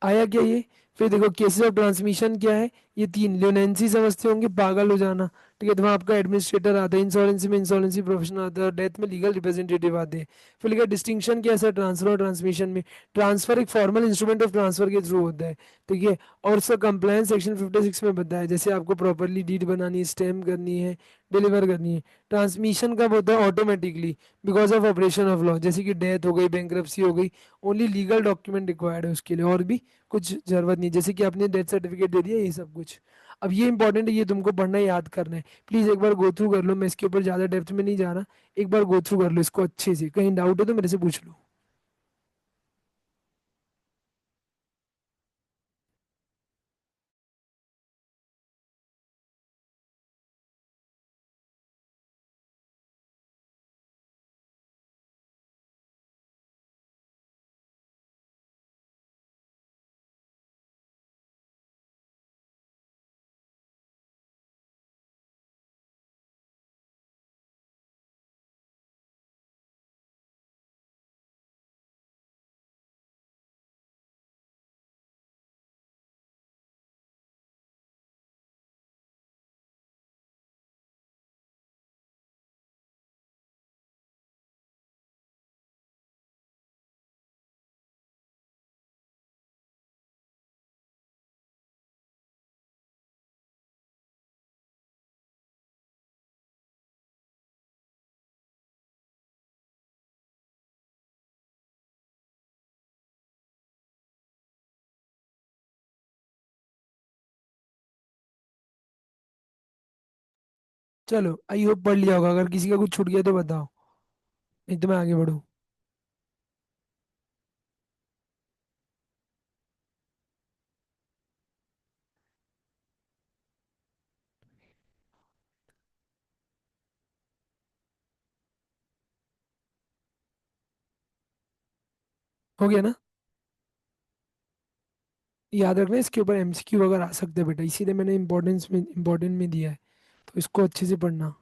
आया क्या ये? फिर देखो केसेस ऑफ ट्रांसमिशन क्या है? ये तीन ल्यूनेंसी समझते होंगे, पागल हो जाना। ठीक है, तो वहाँ आपका एडमिनिस्ट्रेटर आता है, इंश्योरेंसी में इंश्योरेंसी प्रोफेशनल आता है, और डेथ में लीगल रिप्रेजेंटेटिव आते हैं। फिर लिखा डिस्टिंक्शन क्या है सर ट्रांसफर और ट्रांसमिशन में? ट्रांसफर एक फॉर्मल इंस्ट्रूमेंट ऑफ ट्रांसफर के थ्रू होता है। ठीक है, और उसका कंप्लायंस सेक्शन 56 में बताया, जैसे आपको प्रॉपरली डीड बनानी है, स्टैम्प करनी है, डिलीवर करनी है। ट्रांसमिशन कब होता है? Automatically, because of operation of law, जैसे कि डेथ हो गई, बैंक्रप्सी हो गई। ओनली लीगल डॉक्यूमेंट रिक्वायर्ड है उसके लिए, और भी कुछ जरूरत नहीं। जैसे कि आपने डेथ सर्टिफिकेट दे दिया, ये सब कुछ। अब ये इंपॉर्टेंट है, ये तुमको पढ़ना है, याद करना है। प्लीज एक बार गो थ्रू कर लो, मैं इसके ऊपर ज्यादा डेप्थ में नहीं जा रहा। एक बार गो थ्रू कर लो इसको अच्छे से, कहीं डाउट है तो मेरे से पूछ लो। चलो, आई होप पढ़ लिया होगा, अगर किसी का कुछ छूट गया तो बताओ, नहीं तो मैं आगे बढ़ूँ। हो गया ना? याद रखना, इसके ऊपर एमसीक्यू अगर आ सकते हैं बेटा, इसीलिए मैंने इंपॉर्टेंट में दिया है। तो इसको अच्छे से पढ़ना।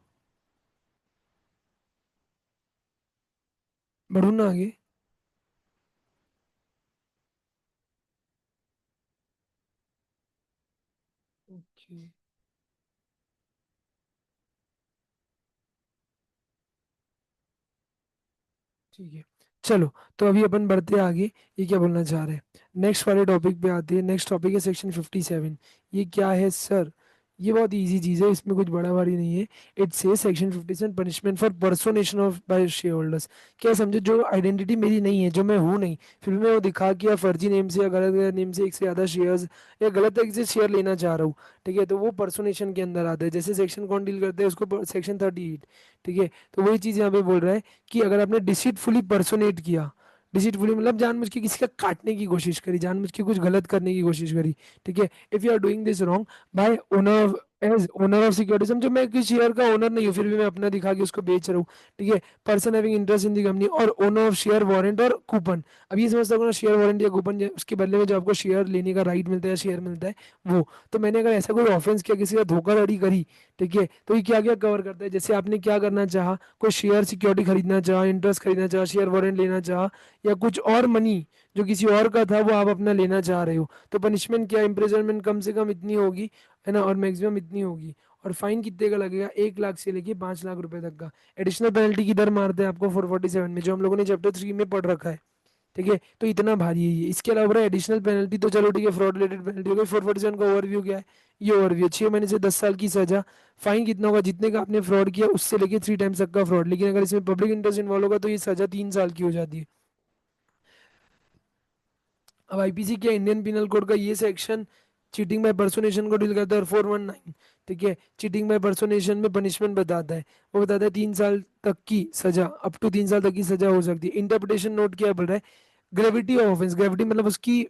बढ़ू ना आगे? ओके, ठीक है। चलो, तो अभी अपन बढ़ते हैं आगे। ये क्या बोलना चाह रहे हैं? नेक्स्ट वाले टॉपिक पे आते हैं। नेक्स्ट टॉपिक है सेक्शन 57। ये क्या है सर? ये बहुत इजी चीज है, इसमें कुछ बड़ा भारी नहीं है। It says section 57 punishment for personation of by share holders. क्या समझे, जो आइडेंटिटी मेरी नहीं है, जो मैं हूँ नहीं, फिर भी मैं वो दिखा के या फर्जी नेम से या गलत नेम से एक से ज्यादा शेयर्स या गलत तरीके से शेयर लेना चाह रहा हूँ, ठीक है, तो वो पर्सोनेशन के अंदर आता है। जैसे सेक्शन कौन डील करते हैं उसको, सेक्शन 38, ठीक है। तो वही चीज यहाँ पे बोल रहा है कि अगर आपने डिसीटफुली पर्सोनेट किया, डिसीटफुली मतलब जानबूझ के किसी का काटने की कोशिश करी, जानबूझ के कुछ गलत करने की कोशिश करी, ठीक है। If you are doing this wrong by owner, as owner of security, समझो मैं किसी शेयर का ओनर नहीं हूँ फिर भी मैं अपना दिखा के उसको बेच रहा हूँ, ठीक है। Person having interest in the company और ओनर ऑफ शेयर वारंट और कूपन। अब ये समझ सको ना, शेयर वारंट या कूपन उसके बदले में जो आपको शेयर लेने का राइट मिलता है, शेयर मिलता है, वो। तो मैंने अगर ऐसा कोई ऑफेंस किया, किसी का धोखाधड़ी करी, ठीक है, तो ये क्या क्या कवर करता है। जैसे आपने क्या करना चाहा, कोई शेयर सिक्योरिटी खरीदना चाहा, इंटरेस्ट खरीदना चाहा, शेयर वारंट लेना चाहा, या कुछ और मनी जो किसी और का था वो आप अपना लेना चाह रहे हो, तो पनिशमेंट क्या, इम्प्रिजनमेंट कम से कम इतनी होगी, है ना, और मैक्सिमम इतनी होगी। और फाइन कितने का लगेगा, 1 लाख से लेके 5 लाख रुपए तक का। एडिशनल पेनल्टी की दर मारते हैं आपको 447 में, जो हम लोगों ने चैप्टर 3 में पढ़ रखा है, ठीक है। तो इतना भारी है ये। इसके अलावा एडिशनल पेनल्टी तो चलो ठीक है, फ्रॉड रिलेटेड पेनल्टी हो गई। 447 का ओवरव्यू क्या है, ये ओवरव्यू 6 महीने से 10 साल की सजा। फाइन कितना होगा, जितने का आपने फ्रॉड किया उससे लेके 3 टाइम्स तक का फ्रॉड। लेकिन अगर इसमें पब्लिक इंटरेस्ट इन्वॉल्व होगा तो ये सजा 3 साल की हो जाती है। अब आईपीसी क्या, इंडियन पिनल कोड का ये सेक्शन चीटिंग बाय पर्सोनेशन को डील करता है, और 419, ठीक है, चीटिंग बाय पर्सोनेशन में पनिशमेंट बताता है। वो बताता है 3 साल तक की सजा, अप टू 3 साल तक की सजा हो सकती है। इंटरप्रिटेशन नोट क्या बोल रहा है, ग्रेविटी ऑफ ऑफेंस, ग्रेविटी मतलब उसकी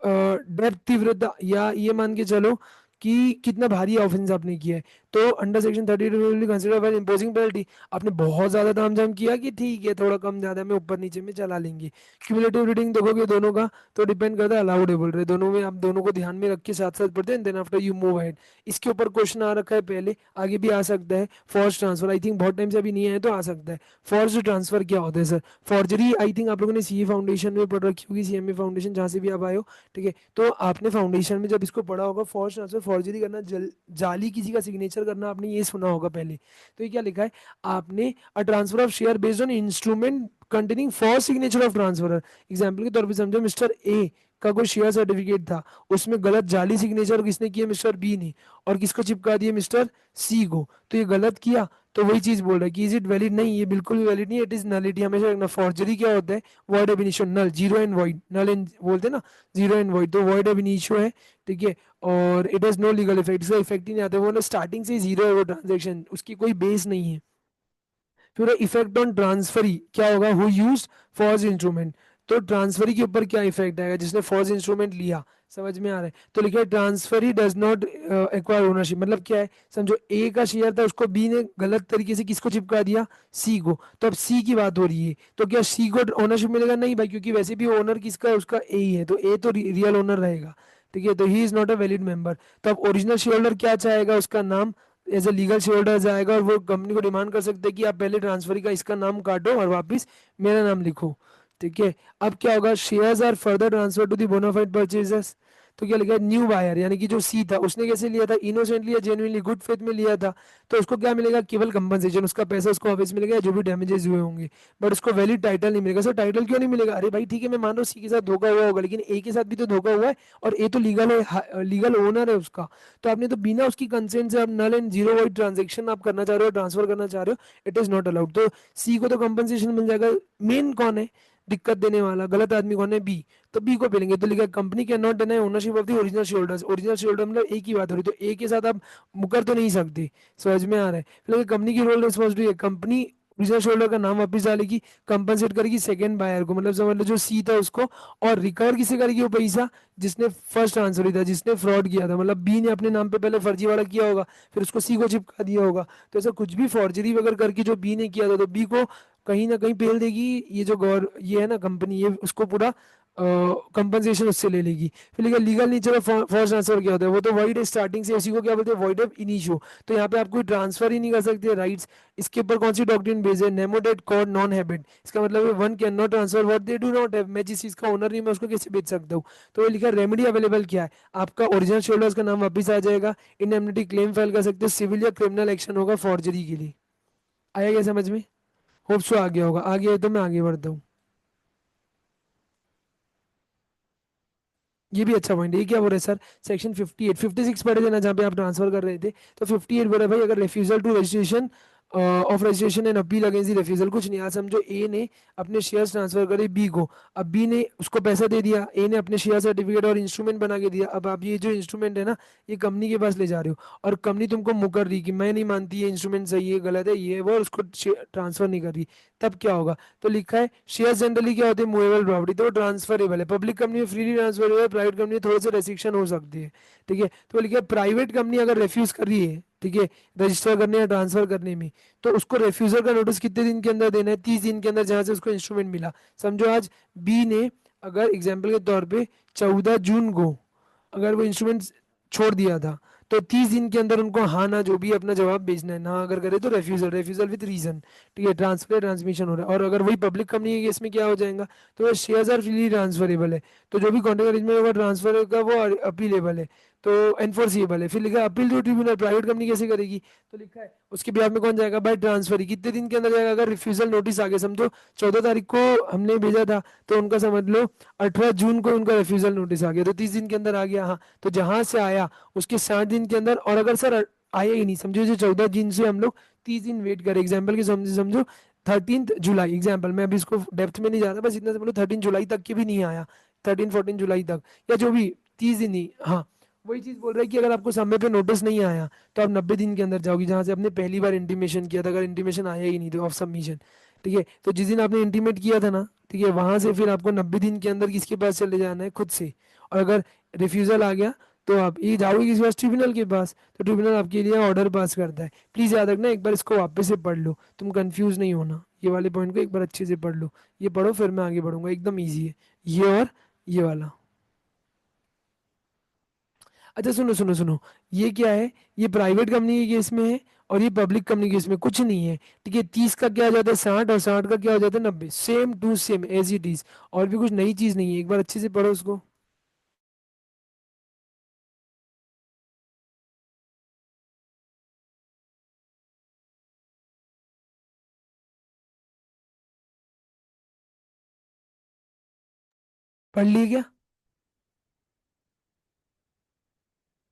डेप्थ, तीव्रता, या ये मान के चलो कि कितना भारी ऑफेंस आपने किया है। तो under section 32 will be consider when imposing penalty. आपने बहुत ज्यादा तामझाम किया कि ठीक है थोड़ा कम ज्यादा में ऊपर नीचे में चला लेंगे। क्यूमुलेटिव रीडिंग देखोगे दोनों का, तो डिपेंड करता है, अलाउड है बोल रहे, दोनों में आप दोनों को ध्यान में रख के साथ साथ पढ़ते हैं, then after you move ahead. इसके ऊपर क्वेश्चन आ रखा है पहले, आगे भी आ सकता है। फॉर्स ट्रांसफर आई थिंक बहुत टाइम से अभी नहीं आया, तो आ सकता है। फॉर्स ट्रांसफर क्या होता है सर, फॉर्जरी आई थिंक आप लोगों ने सीए फाउंडेशन में पढ़ रखी होगी, सीएमए फाउंडेशन जहाँ से भी आप आए हो, ठीक है। तो आपने फाउंडेशन में जब इसको पढ़ा होगा, फॉर्स ट्रांसफर फॉर्जरी करना, जाली किसी का सिग्नेचर करना, आपने ये सुना होगा पहले। तो ये क्या लिखा है आपने, a transfer of share based on instrument containing false signature of transfer. Example के तौर पे समझो मिस्टर ए का कोई शेयर सर्टिफिकेट था, उसमें गलत जाली सिग्नेचर किसने किया, मिस्टर बी ने, और किसको चिपका दिया, मिस्टर सी को। तो ये गलत किया, तो वही चीज बोल रहा है कि इज इट वैलिड, नहीं ये बिल्कुल भी वैलिड नहीं, इट इज नलिटी। हमेशा रखना, फॉर्जरी क्या होता है, void ab initio, null, zero and void, null and बोलते हैं ना, जीरो एंड वॉइड, तो वॉइड एब इनिशियो है, ठीक है। और it has no legal effect, इसका इफेक्ट ही नहीं आता, वो ना स्टार्टिंग से जीरो है वो ट्रांजेक्शन, उसकी कोई बेस नहीं है। फिर इफेक्ट ऑन ट्रांसफरी क्या होगा, हु यूज फॉर्ज इंस्ट्रूमेंट, तो ट्रांसफरी के ऊपर क्या इफेक्ट आएगा, जिसने फॉर्ज इंस्ट्रूमेंट लिया, समझ में आ रहा है। तो लिखा है transferee does not acquire ownership, मतलब क्या है, समझो ए का शेयर था, उसको बी ने गलत तरीके से किसको चिपका दिया, सी को। तो अब सी की बात हो रही है, तो क्या सी को ओनरशिप मिलेगा, नहीं भाई, क्योंकि वैसे भी ओनर किसका है, उसका ए ही है, तो ए तो रियल ओनर रहेगा, ठीक है। तो he is not a valid member. तो अब ओरिजिनल शेयर होल्डर क्या चाहेगा, उसका नाम as a legal share holder जाएगा, और वो कंपनी को डिमांड कर सकते हैं कि आप पहले ट्रांसफर का इसका नाम काटो और वापस मेरा नाम लिखो, ठीक है। अब क्या होगा, shares are further transfer to the bona fide purchasers. तो क्या लिखा है, न्यू बायर यानी कि जो सी था उसने कैसे लिया था, इनोसेंटली या जेन्युइनली, गुड फेथ में लिया था, तो उसको क्या मिलेगा, केवल कंपनसेशन, उसका पैसा उसको वापस मिलेगा, जो भी डैमेजेस हुए होंगे। बट उसको वैलिड टाइटल नहीं मिलेगा। सर टाइटल क्यों नहीं मिलेगा, अरे भाई ठीक है मैं मान रहा हूँ सी के साथ धोखा हुआ होगा, लेकिन ए के साथ भी तो धोखा हुआ है, और ए तो लीगल है, लीगल ओनर है उसका। तो आपने तो बिना उसकी कंसेंट से आप null and zero void transaction आप करना चाह रहे हो, ट्रांसफर करना चाह रहे हो, इट इज नॉट अलाउड। तो सी को तो कंपनसेशन मिल जाएगा। मेन कौन है दिक्कत देने वाला, गलत आदमी कौन है, बी। तो बी को मिलेंगे। तो लिखा company can not deny ownership of the original shareholders. Original shareholder मतलब ए की बात हो रही, तो ए के साथ आप मुकर तो नहीं सकते, समझ में आ रहा है। फिर कंपनी की रोल रिस्पॉन्सिबिलिटी है, कंपनी ओरिजिनल शेयरहोल्डर का नाम वापस डालेगी, कंपनसेट करेगी सेकंड बायर को, मतलब समझ लो जो सी था उसको, और रिकवर किसे करेगी वो पैसा, जिसने फर्स्ट ट्रांसफर था, जिसने फ्रॉड किया था, मतलब बी ने अपने नाम पे पहले फर्जी वाला किया होगा, फिर उसको सी को चिपका दिया होगा। तो ऐसा कुछ भी फॉर्जरी वगैरह करके जो बी ने किया था, तो बी को कहीं ना कहीं पेल देगी ये जो गौर ये है ना कंपनी, ये उसको पूरा कंपनसेशन उससे ले लेगी। फिर legal legal nature of first transfer क्या होता है, वो तो वॉइड है स्टार्टिंग से, उसी को क्या बोलते हैं, वॉइड ऑफ इनिशियो। तो यहाँ पे आप कोई ट्रांसफर ही नहीं कर सकते राइट्स। इसके ऊपर कौन सी डॉक्ट्रिन बेस्ड है, नेमोडेट कॉर्ड नॉन हैबिट। इसका मतलब है one can not transfer what they do not have, मैं जिस चीज का ओनर नहीं मैं उसको कैसे बेच सकता हूँ। तो ये लिखा रेमेडी अवेलेबल क्या है, आपका ओरिजिनल शेयरहोल्डर्स का नाम वापिस आ जाएगा, इंडेमनिटी क्लेम फाइल कर सकते हो, सिविल या क्रिमिनल एक्शन होगा फॉर्जरी के लिए। आया क्या समझ में, होप सो आ गया होगा, आगे है तो मैं आगे बढ़ता हूँ। ये भी अच्छा पॉइंट है। ये क्या बोल रहे हैं सर, सेक्शन 58 56 पढ़े थे ना जहाँ पे आप ट्रांसफर कर रहे थे, तो 58 बोल रहा है भाई अगर refusal to registration of registration and appeal against the refusal, कुछ नहीं, आज समझो ए ने अपने शेयर्स ट्रांसफर करे बी को, अब बी ने उसको पैसा दे दिया, ए ने अपने शेयर सर्टिफिकेट और इंस्ट्रूमेंट बना के दिया, अब आप ये जो इंस्ट्रूमेंट है ना ये कंपनी के पास ले जा रहे हो, और कंपनी तुमको मुकर रही कि मैं नहीं मानती ये इंस्ट्रूमेंट सही है गलत है ये है वो, और उसको ट्रांसफर नहीं कर रही, तब क्या होगा? तो लिखा है शेयर जनरली क्या होते हैं, मूवेबल प्रॉपर्टी, तो ट्रांसफरेबल है। पब्लिक कंपनी में फ्रीली ट्रांसफरेबल है, प्राइवेट कंपनी में थोड़े से रेस्ट्रिक्शन हो सकती है। ठीक है, तो लिखा है प्राइवेट कंपनी अगर रेफ्यूज कर रही है, ठीक है, रजिस्टर करने या ट्रांसफर करने में, तो उसको रेफ्यूजल का नोटिस कितने दिन के अंदर देना है? 30 दिन के अंदर, जहां से उसको इंस्ट्रूमेंट मिला। समझो आज बी ने अगर एग्जाम्पल के तौर पे 14 जून को अगर वो इंस्ट्रूमेंट छोड़ दिया था, तो 30 दिन के अंदर उनको हाँ ना जो भी अपना जवाब भेजना है, ना अगर करे तो रेफ्यूजल, रेफ्यूजल विद रीजन। ठीक है, ट्रांसफर ट्रांसमिशन हो रहा है। और अगर वही पब्लिक कंपनी के केस में क्या हो जाएगा, तो शेयर्स आर फ्रीली ट्रांसफरेबल है, तो जो भी कॉन्ट्रैक्ट अरेंजमेंट होगा ट्रांसफर का वो अपीलेबल है, तो एनफोर्सिबल है। फिर लिखा है appeal to tribunal, private company कैसे करेगी, तो लिखा है उसके बिहाफ में कौन जाएगा, बाय ट्रांसफर ही। कितने दिन के अंदर जाएगा? अगर रिफ्यूजल नोटिस आ गया, समझो 14 तारीख को हमने भेजा था, तो उनका समझ लो 18 जून को उनका रिफ्यूजल नोटिस आ गया, तो 30 दिन के अंदर आ गया। हाँ, तो जहां से आया उसके 60 दिन के अंदर, और अगर सर आया ही नहीं, समझो जो 14 दिन से हम लोग 30 दिन वेट करें, एग्जाम्पल के समझो समझो 13 जुलाई एग्जाम्पल, मैं अभी इसको डेप्थ में नहीं जा रहा, बस इतना समझ लो 13 जुलाई तक के भी नहीं आया, 13 14 जुलाई तक, या जो भी 30 दिन ही, हाँ, वही चीज बोल रहा है कि अगर आपको समय पे नोटिस नहीं आया, तो आप 90 दिन के अंदर जाओगी, जहां से आपने पहली बार इंटीमेशन किया था। अगर इंटीमेशन आया ही नहीं तो ऑफ सबमिशन, ठीक है, तो जिस दिन आपने इंटीमेट किया था ना, ठीक है, वहां से फिर आपको 90 दिन के अंदर किसके पास चले जाना है, खुद से। और अगर रिफ्यूजल आ गया, तो आप ये जाओगे किसी पास, ट्रिब्यूनल के पास, तो ट्रिब्यूनल आपके लिए ऑर्डर पास करता है। प्लीज याद रखना, एक बार इसको वापस से पढ़ लो, तुम कंफ्यूज नहीं होना, ये वाले पॉइंट को एक बार अच्छे से पढ़ लो। ये पढ़ो फिर मैं आगे बढ़ूंगा, एकदम ईजी है ये, और ये वाला। अच्छा सुनो सुनो सुनो, ये क्या है, ये प्राइवेट कंपनी के केस में है, और ये पब्लिक कंपनी के केस में कुछ नहीं है। ठीक है, 30 का क्या हो जाता है 60, और 60 का क्या हो जाता है 90, same to same as it is, और भी कुछ नई चीज नहीं है, एक बार अच्छे से पढ़ो उसको। पढ़ लिए क्या?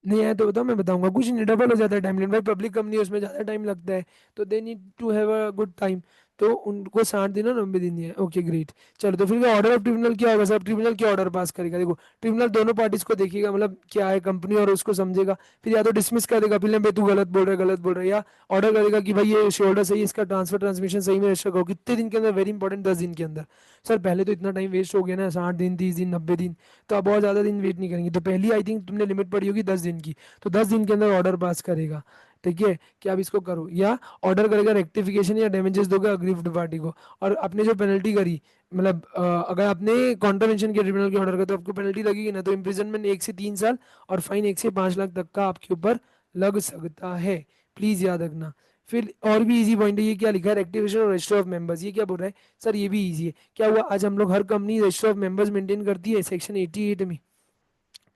नहीं आया तो बताओ, मैं बताऊंगा। कुछ नहीं, डबल हो जाता है टाइम लिमिट भाई, पब्लिक कंपनी है उसमें ज़्यादा टाइम लगता है, तो they need to have a good time, तो उनको 60 दिन और 90 दिन ही है। Okay great. चलो, तो फिर ऑर्डर ऑफ ट्रिब्यूनल क्या होगा सर? ट्रिब्यूनल क्या ऑर्डर पास करेगा? देखो, ट्रिब्यूनल दोनों पार्टीज को देखेगा, मतलब क्या है कंपनी, और उसको समझेगा, फिर या तो डिसमिस कर देगा, फिर भाई तू गलत बोल रहा है गलत बोल रहा है, या ऑर्डर करेगा कि भाई ये शेयर सही है, इसका ट्रांसफर ट्रांसमिशन सही में रजिस्टर करो। कितने दिन के अंदर? वेरी इंपॉर्टेंट, 10 दिन के अंदर। सर पहले तो इतना टाइम वेस्ट हो गया ना, 60 दिन 30 दिन 90 दिन, तो आप बहुत ज़्यादा दिन वेट नहीं करेंगे, तो पहली आई थिंक तुमने लिमिट पड़ी होगी 10 दिन की, तो 10 दिन के अंदर ऑर्डर पास करेगा। ठीक है, कि आप इसको करो, या ऑर्डर करेगा रेक्टिफिकेशन या डैमेजेस दोगे अग्रीव्ड पार्टी को। और आपने जो पेनल्टी करी, मतलब अगर आपने कॉन्ट्रावेंशन किया ट्रिब्यूनल के ऑर्डर का, तो आपको पेनल्टी लगेगी ना, तो इम्प्रिजनमेंट 1 से 3 साल और फाइन 1 से 5 लाख तक का आपके ऊपर लग सकता है। प्लीज याद रखना। फिर और भी इजी पॉइंट है, ये क्या लिखा है, रेक्टिफिकेशन और रजिस्टर ऑफ मेंबर्स, ये क्या बोल रहा है सर? ये भी इजी है। क्या हुआ, आज हम लोग हर company register of members maintain करती है सेक्शन 88 में।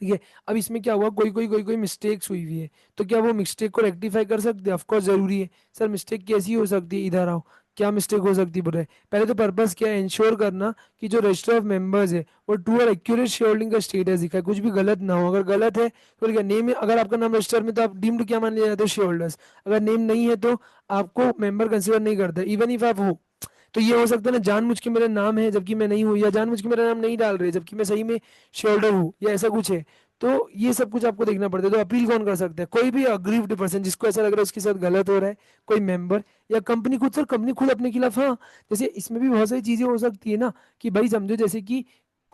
ठीक है, अब इसमें क्या हुआ, कोई कोई मिस्टेक्स हुई हुई है, तो क्या वो मिस्टेक को रेक्टिफाई कर सकते हैं? ऑफकोर्स जरूरी है। सर मिस्टेक कैसी हो सकती है, इधर आओ। क्या मिस्टेक हो सकती है बोल रहे हैं? पहले तो पर्पस क्या है, इंश्योर करना कि जो रजिस्टर ऑफ मेंबर्स है वो ट्रू और एक्यूरेट शेयर होल्डिंग का स्टेटस दिखाए, कुछ भी गलत ना हो। अगर गलत है तो क्या नेम, अगर आपका नाम रजिस्टर में, तो आप डीम्ड क्या मान लिया जाते हो, शेयर होल्डर्स। अगर नेम नहीं है तो आपको मेंबर कंसिडर नहीं करता, इवन इफ आप हो। तो ये हो सकता है ना, जानबूझ के मेरा नाम है जबकि मैं नहीं हूँ, या जानबूझ के मेरा नाम नहीं डाल रहे जबकि मैं सही में शेयर होल्डर हूँ, या ऐसा कुछ है। तो ये सब कुछ आपको देखना पड़ता है। तो अपील कौन कर सकता है? कोई भी अग्रीव्ड पर्सन जिसको ऐसा लग रहा है उसके साथ गलत हो रहा है, कोई मेंबर, या कंपनी खुद। सर कंपनी खुद अपने खिलाफ, हाँ, जैसे इसमें भी बहुत सारी चीजें हो सकती है ना, कि भाई समझो जैसे कि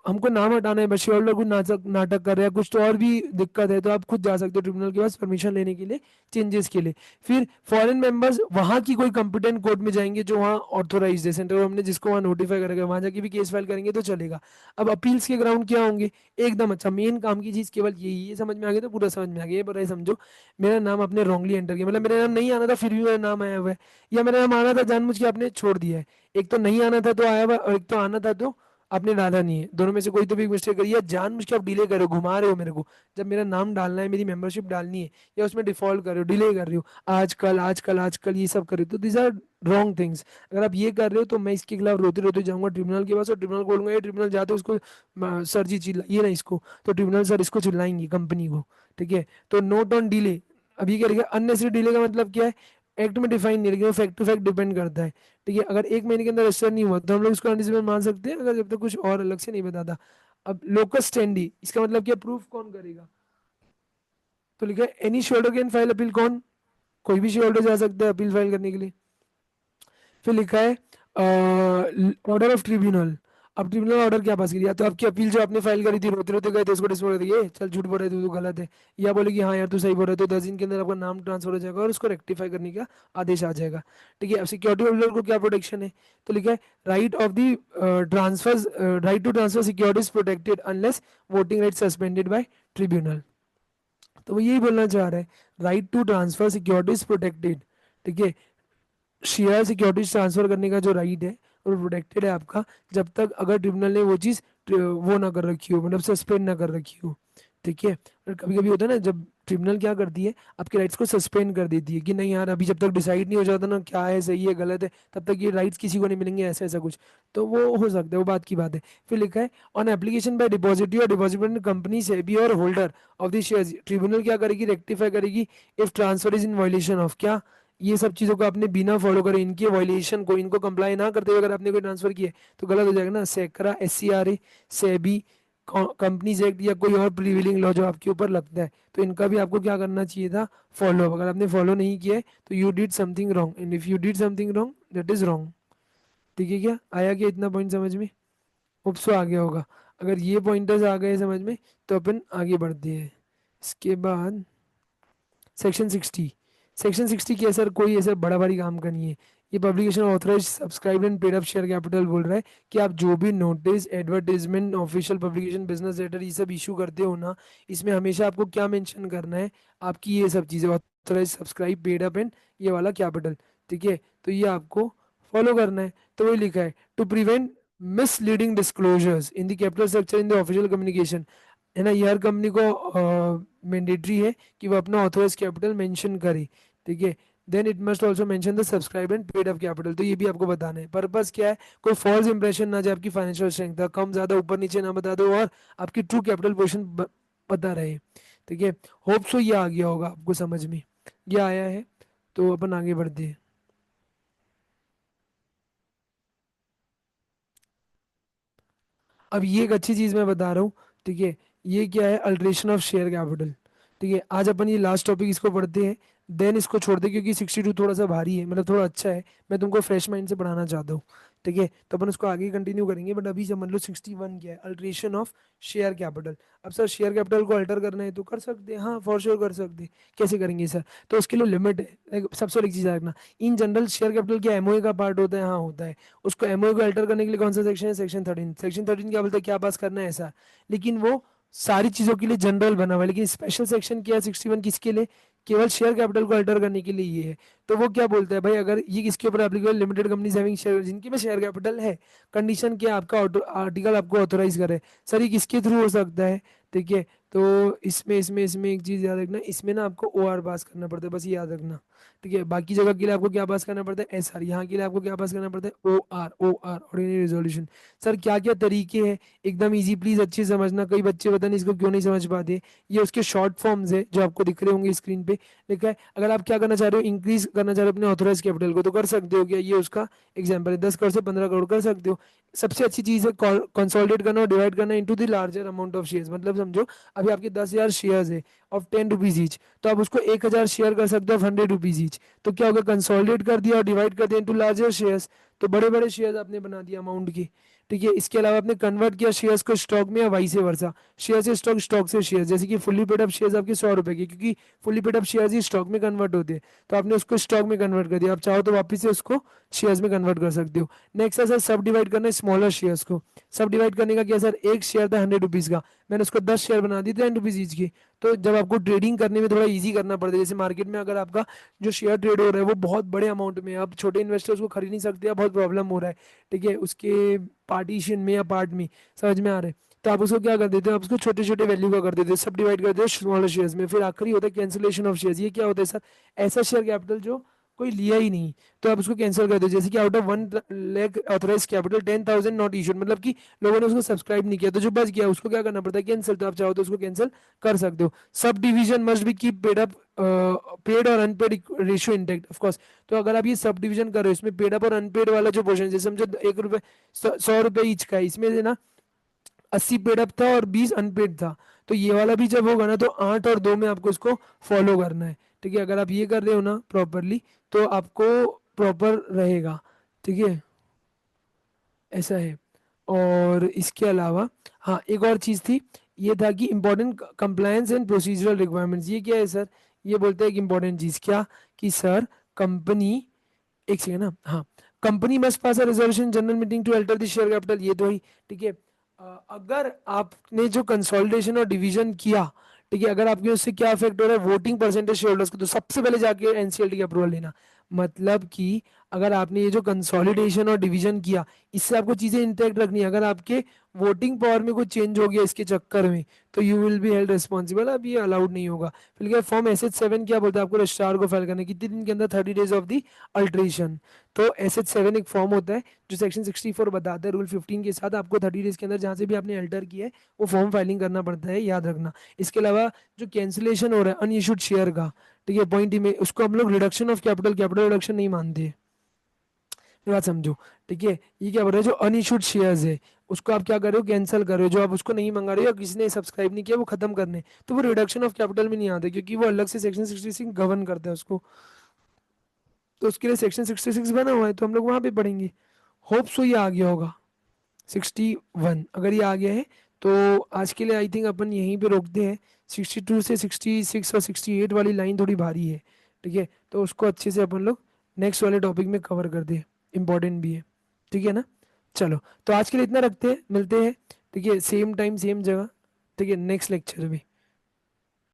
हमको नाम हटाना है, बस शेयर होल्डर कुछ नाटक नाटक कर रहा है कुछ, तो और भी दिक्कत है, तो आप खुद जा सकते हो ट्रिब्यूनल के पास परमिशन लेने के लिए, चेंजेस के लिए। फिर फॉरेन मेंबर्स वहाँ की कोई कंपिटेंट कोर्ट में जाएंगे जो वहाँ ऑथोराइज्ड है, सेंटर हमने जिसको वहाँ नोटिफाई करेगा, वहाँ जाके भी केस फाइल करेंगे तो चलेगा। अब अपील्स के ग्राउंड क्या होंगे? एकदम अच्छा, मेन काम की चीज केवल यही है, समझ में आ गया? तो पूरा समझ में आ गया। ये बताइए, समझो मेरा नाम आपने रॉन्गली एंटर किया, मतलब मेरा नाम नहीं आना था फिर भी मेरा नाम आया हुआ है, या मेरा नाम आना था जानबूझ के आपने छोड़ दिया है। एक तो नहीं आना था तो आया हुआ है, और एक तो आना था तो आपने डाला नहीं है, दोनों में से कोई तो भी मिस्टेक करी, या जानबूझ के आप डिले कर रहे हो, घुमा रहे हो मेरे को। जब मेरा नाम डालना है, मेरी मेंबरशिप डालनी है, या उसमें डिफॉल्ट कर रहे हो, डिले कर रहे हो, आजकल आजकल आजकल ये सब कर रहे हो, तो दिस आर रॉन्ग थिंग्स। अगर आप ये कर रहे हो तो मैं इसके खिलाफ रोते रोते जाऊंगा ट्रिब्यूनल के पास, और ट्रिब्यूनल को बोलूंगा, ये ट्रिब्यूनल जाते उसको सर जी चिल्लाइए ना इसको, तो ट्रिब्यूनल सर इसको चिल्लाएंगे कंपनी को। ठीक है, तो नोट ऑन डिले। अब ये क्या लिखा, अननेसेसरी डिले का मतलब क्या है, एक्ट में डिफाइन नहीं है, लेकिन वो फैक्ट टू फैक्ट डिपेंड करता है। ठीक है, अगर 1 महीने के अंदर रजिस्टर नहीं हुआ तो हम लोग इसको अनडिसेबल मान सकते हैं, अगर जब तक कुछ और अलग से नहीं बताता। अब लोकस स्टैंडी, इसका मतलब क्या, प्रूफ कौन करेगा, तो लिखा है any share holder can file appeal, कौन, कोई भी शेयर होल्डर जा सकता है अपील फाइल करने के लिए। फिर लिखा है ऑर्डर ऑफ ट्रिब्यूनल। अब ट्रिब्यूनल ऑर्डर क्या पास किया, तो आपकी अपील जो आपने फाइल करी थी, रोते रोते गए थे, इसको डिसमिस कर दिए, चल झूठ बोल रहे थे, तू गलत है, या बोले कि हाँ यार तू सही बोल रहे, तो 10 दिन के अंदर आपका नाम ट्रांसफर हो जाएगा और उसको रेक्टिफाई करने का आदेश आ जाएगा। ठीक है, अब सिक्योरिटी होल्डर को क्या प्रोटेक्शन है, तो लिखा है right of the transfer, right to transfer securities protected unless voting right suspended by tribunal. तो वो यही बोलना चाह रहा है, right to transfer securities protected. ठीक है, शेयर सिक्योरिटीज ट्रांसफर करने का जो राइट है वो प्रोटेक्टेड है आपका, जब तक अगर ट्रिब्यूनल ने वो चीज़ वो ना कर रखी हो, मतलब सस्पेंड ना कर रखी हो। ठीक है, और कभी कभी होता है ना, जब ट्रिब्यूनल क्या करती है, आपके राइट्स को सस्पेंड कर देती है कि नहीं यार, अभी जब तक डिसाइड नहीं हो जाता ना क्या है सही है गलत है, तब तक ये राइट्स किसी को नहीं मिलेंगे, ऐसा ऐसा कुछ। तो वो हो सकता है, वो बात की बात है। फिर लिखा है ऑन एप्लीकेशन बाय डिपॉजिटरी और डिपॉजिटरी कंपनी से बी और holder of the shares, tribunal क्या करेगी, रेक्टिफाई करेगी if transfer is in violation of क्या, ये सब चीज़ों को आपने बिना फॉलो करे, इनके वायलेशन को, इनको कंप्लाई ना करते हुए अगर आपने कोई ट्रांसफर किया है, तो गलत हो जाएगा ना। सेक्रा, SCRA, सेबी, कंपनीज एक्ट, या कोई और प्रिविलिंग लॉ जो आपके ऊपर लगता है, तो इनका भी आपको क्या करना चाहिए था, फॉलो। अगर आपने फॉलो नहीं किया है तो you did something wrong, and if you did something wrong that is wrong. ठीक है, क्या आया, क्या इतना पॉइंट समझ में, होप्सो आ गया होगा। अगर ये पॉइंटर्स आ गए समझ में, तो अपन आगे बढ़ते हैं। इसके बाद सेक्शन 60। सेक्शन 60 क्या है सर, कोई ऐसा बड़ा भारी काम का नहीं है। ये publication authorise subscribe and paid up share capital बोल रहा है कि आप जो भी notice, advertisement, official publication, business letter, ये सब इशू करते हो ना, इसमें हमेशा आपको क्या मेंशन करना है, आपकी ये सब चीज़ें, authorise subscribe paid up and ये वाला कैपिटल। ठीक है, तो ये आपको फॉलो करना है। तो वही लिखा है, to prevent misleading disclosures in the capital structure in the official communication, है ना, ये हर कंपनी को मैंडेटरी है कि वो अपना ऑथराइज कैपिटल मेंशन करे। ठीक है, then it must also mention the subscribe and paid up capital, तो ये भी आपको बताना है। पर्पस क्या है, कोई फॉल्स इंप्रेशन ना जाए आपकी फाइनेंशियल स्ट्रेंथ का, कम ज्यादा ऊपर नीचे ना बता दो, और आपकी ट्रू कैपिटल पोजीशन पता रहे। ठीक है, होप सो ये आ गया होगा आपको समझ में, ये आया है। तो अपन आगे बढ़ते हैं। अब ये एक अच्छी चीज मैं बता रहा हूँ। ठीक है, ये क्या है, अल्ट्रेशन ऑफ शेयर कैपिटल। ठीक है, आज अपन ये लास्ट टॉपिक इसको पढ़ते हैं, देन इसको छोड़ दे, क्योंकि 62 थोड़ा सा भारी है, मतलब थोड़ा अच्छा है, मैं तुमको फ्रेश माइंड से पढ़ाना चाहता हूँ। ठीक है, तो अपन उसको आगे कंटिन्यू करेंगे, बट अभी समझ लो 61 क्या है, अल्ट्रेशन ऑफ शेयर कैपिटल। अब सर शेयर कैपिटल को अल्टर करना है तो कर सकते हैं, हाँ फॉर श्योर कर सकते हैं। कैसे करेंगे सर, तो उसके लिए लिमिट है। सबसे बड़ी चीज़ रखना, इन जनरल शेयर कैपिटल क्या एमओए का पार्ट होता है, हाँ होता है। उसको एमओए को अल्टर करने के लिए कौन सा सेक्शन है, सेक्शन 13। सेक्शन 13 क्या बोलता है, क्या पास करना है ऐसा, लेकिन वो सारी चीजों के लिए जनरल बना हुआ है, लेकिन स्पेशल सेक्शन क्या है 61 किसके लिए, केवल शेयर कैपिटल को अल्टर करने के लिए ये है। तो वो क्या बोलता है भाई, अगर ये किसके ऊपर applicable, limited companies having share, जिनके में शेयर कैपिटल है, कंडीशन क्या, आपका आर्टिकल आपको ऑथोराइज करे। सर ये किसके थ्रू हो सकता है, ठीक है, तो इसमें एक चीज याद रखना, इसमें ना आपको OR पास करना पड़ता है, बस ये याद रखना। ठीक है, बाकी जगह के लिए आपको क्या पास करना पड़ता है, SR, यहाँ के लिए आपको क्या पास करना पड़ता है, OR, ऑर्डिनरी रेजोल्यूशन। सर क्या क्या तरीके हैं, एकदम इजी, प्लीज अच्छे से समझना, कई बच्चे पता नहीं इसको क्यों नहीं समझ पाते। ये उसके शॉर्ट फॉर्म्स है जो आपको दिख रहे होंगे स्क्रीन पे, लिखा है। अगर आप क्या करना चाह रहे हो, इंक्रीज करना चाह रहे हो अपने ऑथोराइज कैपिटल को, तो कर सकते हो, क्या ये उसका एग्जाम्पल है, 10 करोड़ से 15 करोड़ कर सकते हो। सबसे अच्छी चीज है कंसोलिडेट करना और डिवाइड करना into the larger amount of shares, मतलब समझो अभी आपके 10,000 शेयर्स है ऑफ 10 रुपीज ईच, तो आप उसको 1,000 शेयर कर सकते हो ऑफ 100 रुपीज ईच। तो क्या होगा, कंसोलिडेट कर दिया और डिवाइड कर दिया इनटू लार्जर शेयर्स, तो बड़े बड़े शेयर्स आपने बना दिया अमाउंट की। ठीक है, इसके अलावा आपने कन्वर्ट किया शेयर्स को स्टॉक में, या वाइस वर्सा, शेयर से स्टॉक, स्टॉक से शेयर, जैसे कि फुल्ली पेड अप शेयर्स आपके 100 रुपए के, क्योंकि फुल्ली पेड अप शेयर्स ही स्टॉक में कन्वर्ट होते हैं, तो आपने उसको स्टॉक में कन्वर्ट कर दिया, आप चाहो तो वापस से उसको शेयर्स में कन्वर्ट कर सकते हो। नेक्स्ट है सर सब डिवाइड करना है स्मॉलर शेयर्स को। सब डिवाइड करने का क्या सर, एक शेयर था 100 रुपीज का, मैंने उसको 10 शेयर बना दिए 10 रुपीज़ ईच के। तो जब आपको ट्रेडिंग करने में थोड़ा इजी करना पड़ता है, जैसे मार्केट में अगर आपका जो शेयर ट्रेड हो रहा है वो बहुत बड़े अमाउंट में है, आप छोटे इन्वेस्टर्स को खरीद नहीं सकते, या बहुत प्रॉब्लम हो रहा है, ठीक है, उसके पार्टीशन में या पार्ट में, समझ में आ रहा है, तो आप उसको क्या कर देते हो, आप उसको छोटे छोटे वैल्यू का कर देते हो, सब डिवाइड कर देते हो स्मॉलर शेयर्स में, फिर आखिरी होता है कैंसिलेशन ऑफ शेयर्स। ये क्या होता है सर, ऐसा शेयर कैपिटल जो कोई लिया ही नहीं, तो आप उसको कैंसिल कर दो। जैसे कि out of 1 lakh authorise capital 10,000 not issued, मतलब कि लोगों ने उसको सब्सक्राइब नहीं किया, तो जो बच गया उसको क्या करना पड़ता है, कैंसिल। तो आप चाहो तो उसको कैंसिल कर सकते हो। Subdivision must be keep paid up, paid और unpaid ratio intact of course. तो अगर आप ये सब डिवीजन कर रहे हो, इसमें पेड अप और अनपेड वाला जो पोर्शन, जैसे समझो 1 रुपये 100 रुपये ईच का है, इसमें से ना 80 पेड अप था और 20 अनपेड था, तो ये वाला भी जब होगा ना तो 8 और 2 में आपको इसको फॉलो करना है, ठीक है। अगर आप ये कर रहे हो ना प्रॉपरली तो आपको प्रॉपर रहेगा, ठीक है, ऐसा है। और इसके अलावा हाँ एक और चीज़ थी, ये था कि important compliance and procedural requirements. ये क्या है सर, ये बोलते हैं कि इंपॉर्टेंट चीज़ क्या, कि सर कंपनी, एक सेकेंड ना, हाँ, company must pass a resolution general meeting to alter the share capital, ये तो ही, ठीक है। अगर आपने जो कंसोलिडेशन और डिवीजन किया, ठीक है, अगर आपके उससे क्या इफेक्ट हो रहा है वोटिंग परसेंटेज शेयर होल्डर्स को, तो सबसे पहले जाके एनसीएलटी की अप्रूवल लेना। मतलब कि अगर आपने ये जो कंसोलिडेशन और डिवीजन किया, इससे आपको चीजें इंटैक्ट रखनी है, अगर आपके वोटिंग पावर में कुछ चेंज हो गया इसके चक्कर में, तो you will be held responsible, अब ये अलाउड नहीं होगा। फिर क्या फॉर्म एसएच 7 क्या बोलता है, आपको रजिस्ट्रार को फाइल करने कितने दिन के अंदर, 30 डेज ऑफ दी अल्ट्रेशन। तो एसएच 7 एक फॉर्म होता है जो सेक्शन 64 बताता है, रूल 15 के साथ आपको 30 डेज के अंदर जहाँ से भी आपने अल्टर किया है वो फॉर्म फाइलिंग करना पड़ता है, याद रखना। इसके अलावा जो कैंसिलेशन हो रहा है अनइशूड शेयर का, ठीक है, पॉइंट में उसको हम लोग reduction of capital, capital reduction नहीं मानते, ये बात समझो, ठीक है। ये क्या बोल रहा है, जो अनइशूड शेयर्स है उसको आप क्या कर रहे हो, कैंसिल कर रहे हो, जो आप उसको नहीं मंगा रहे हो या किसी ने सब्सक्राइब नहीं किया वो खत्म करने, तो वो रिडक्शन ऑफ कैपिटल में नहीं आते, क्योंकि वो अलग से सेक्शन 66 गवर्न करता है उसको। तो उसके लिए सेक्शन 66 बना हुआ है, तो हम लोग वहां पे पढ़ेंगे। होप सो ये आ गया होगा 61, अगर ये आ गया है तो आज के लिए आई थिंक अपन यहीं पे रोकते हैं। 62 से 66 और 68 वाली लाइन थोड़ी भारी है, ठीक है, तो उसको अच्छे से अपन लोग नेक्स्ट वाले टॉपिक में कवर कर दे, इंपॉर्टेंट भी है, ठीक है ना। चलो, तो आज के लिए इतना रखते हैं, मिलते हैं, ठीक है, सेम टाइम सेम जगह, ठीक है, नेक्स्ट लेक्चर में।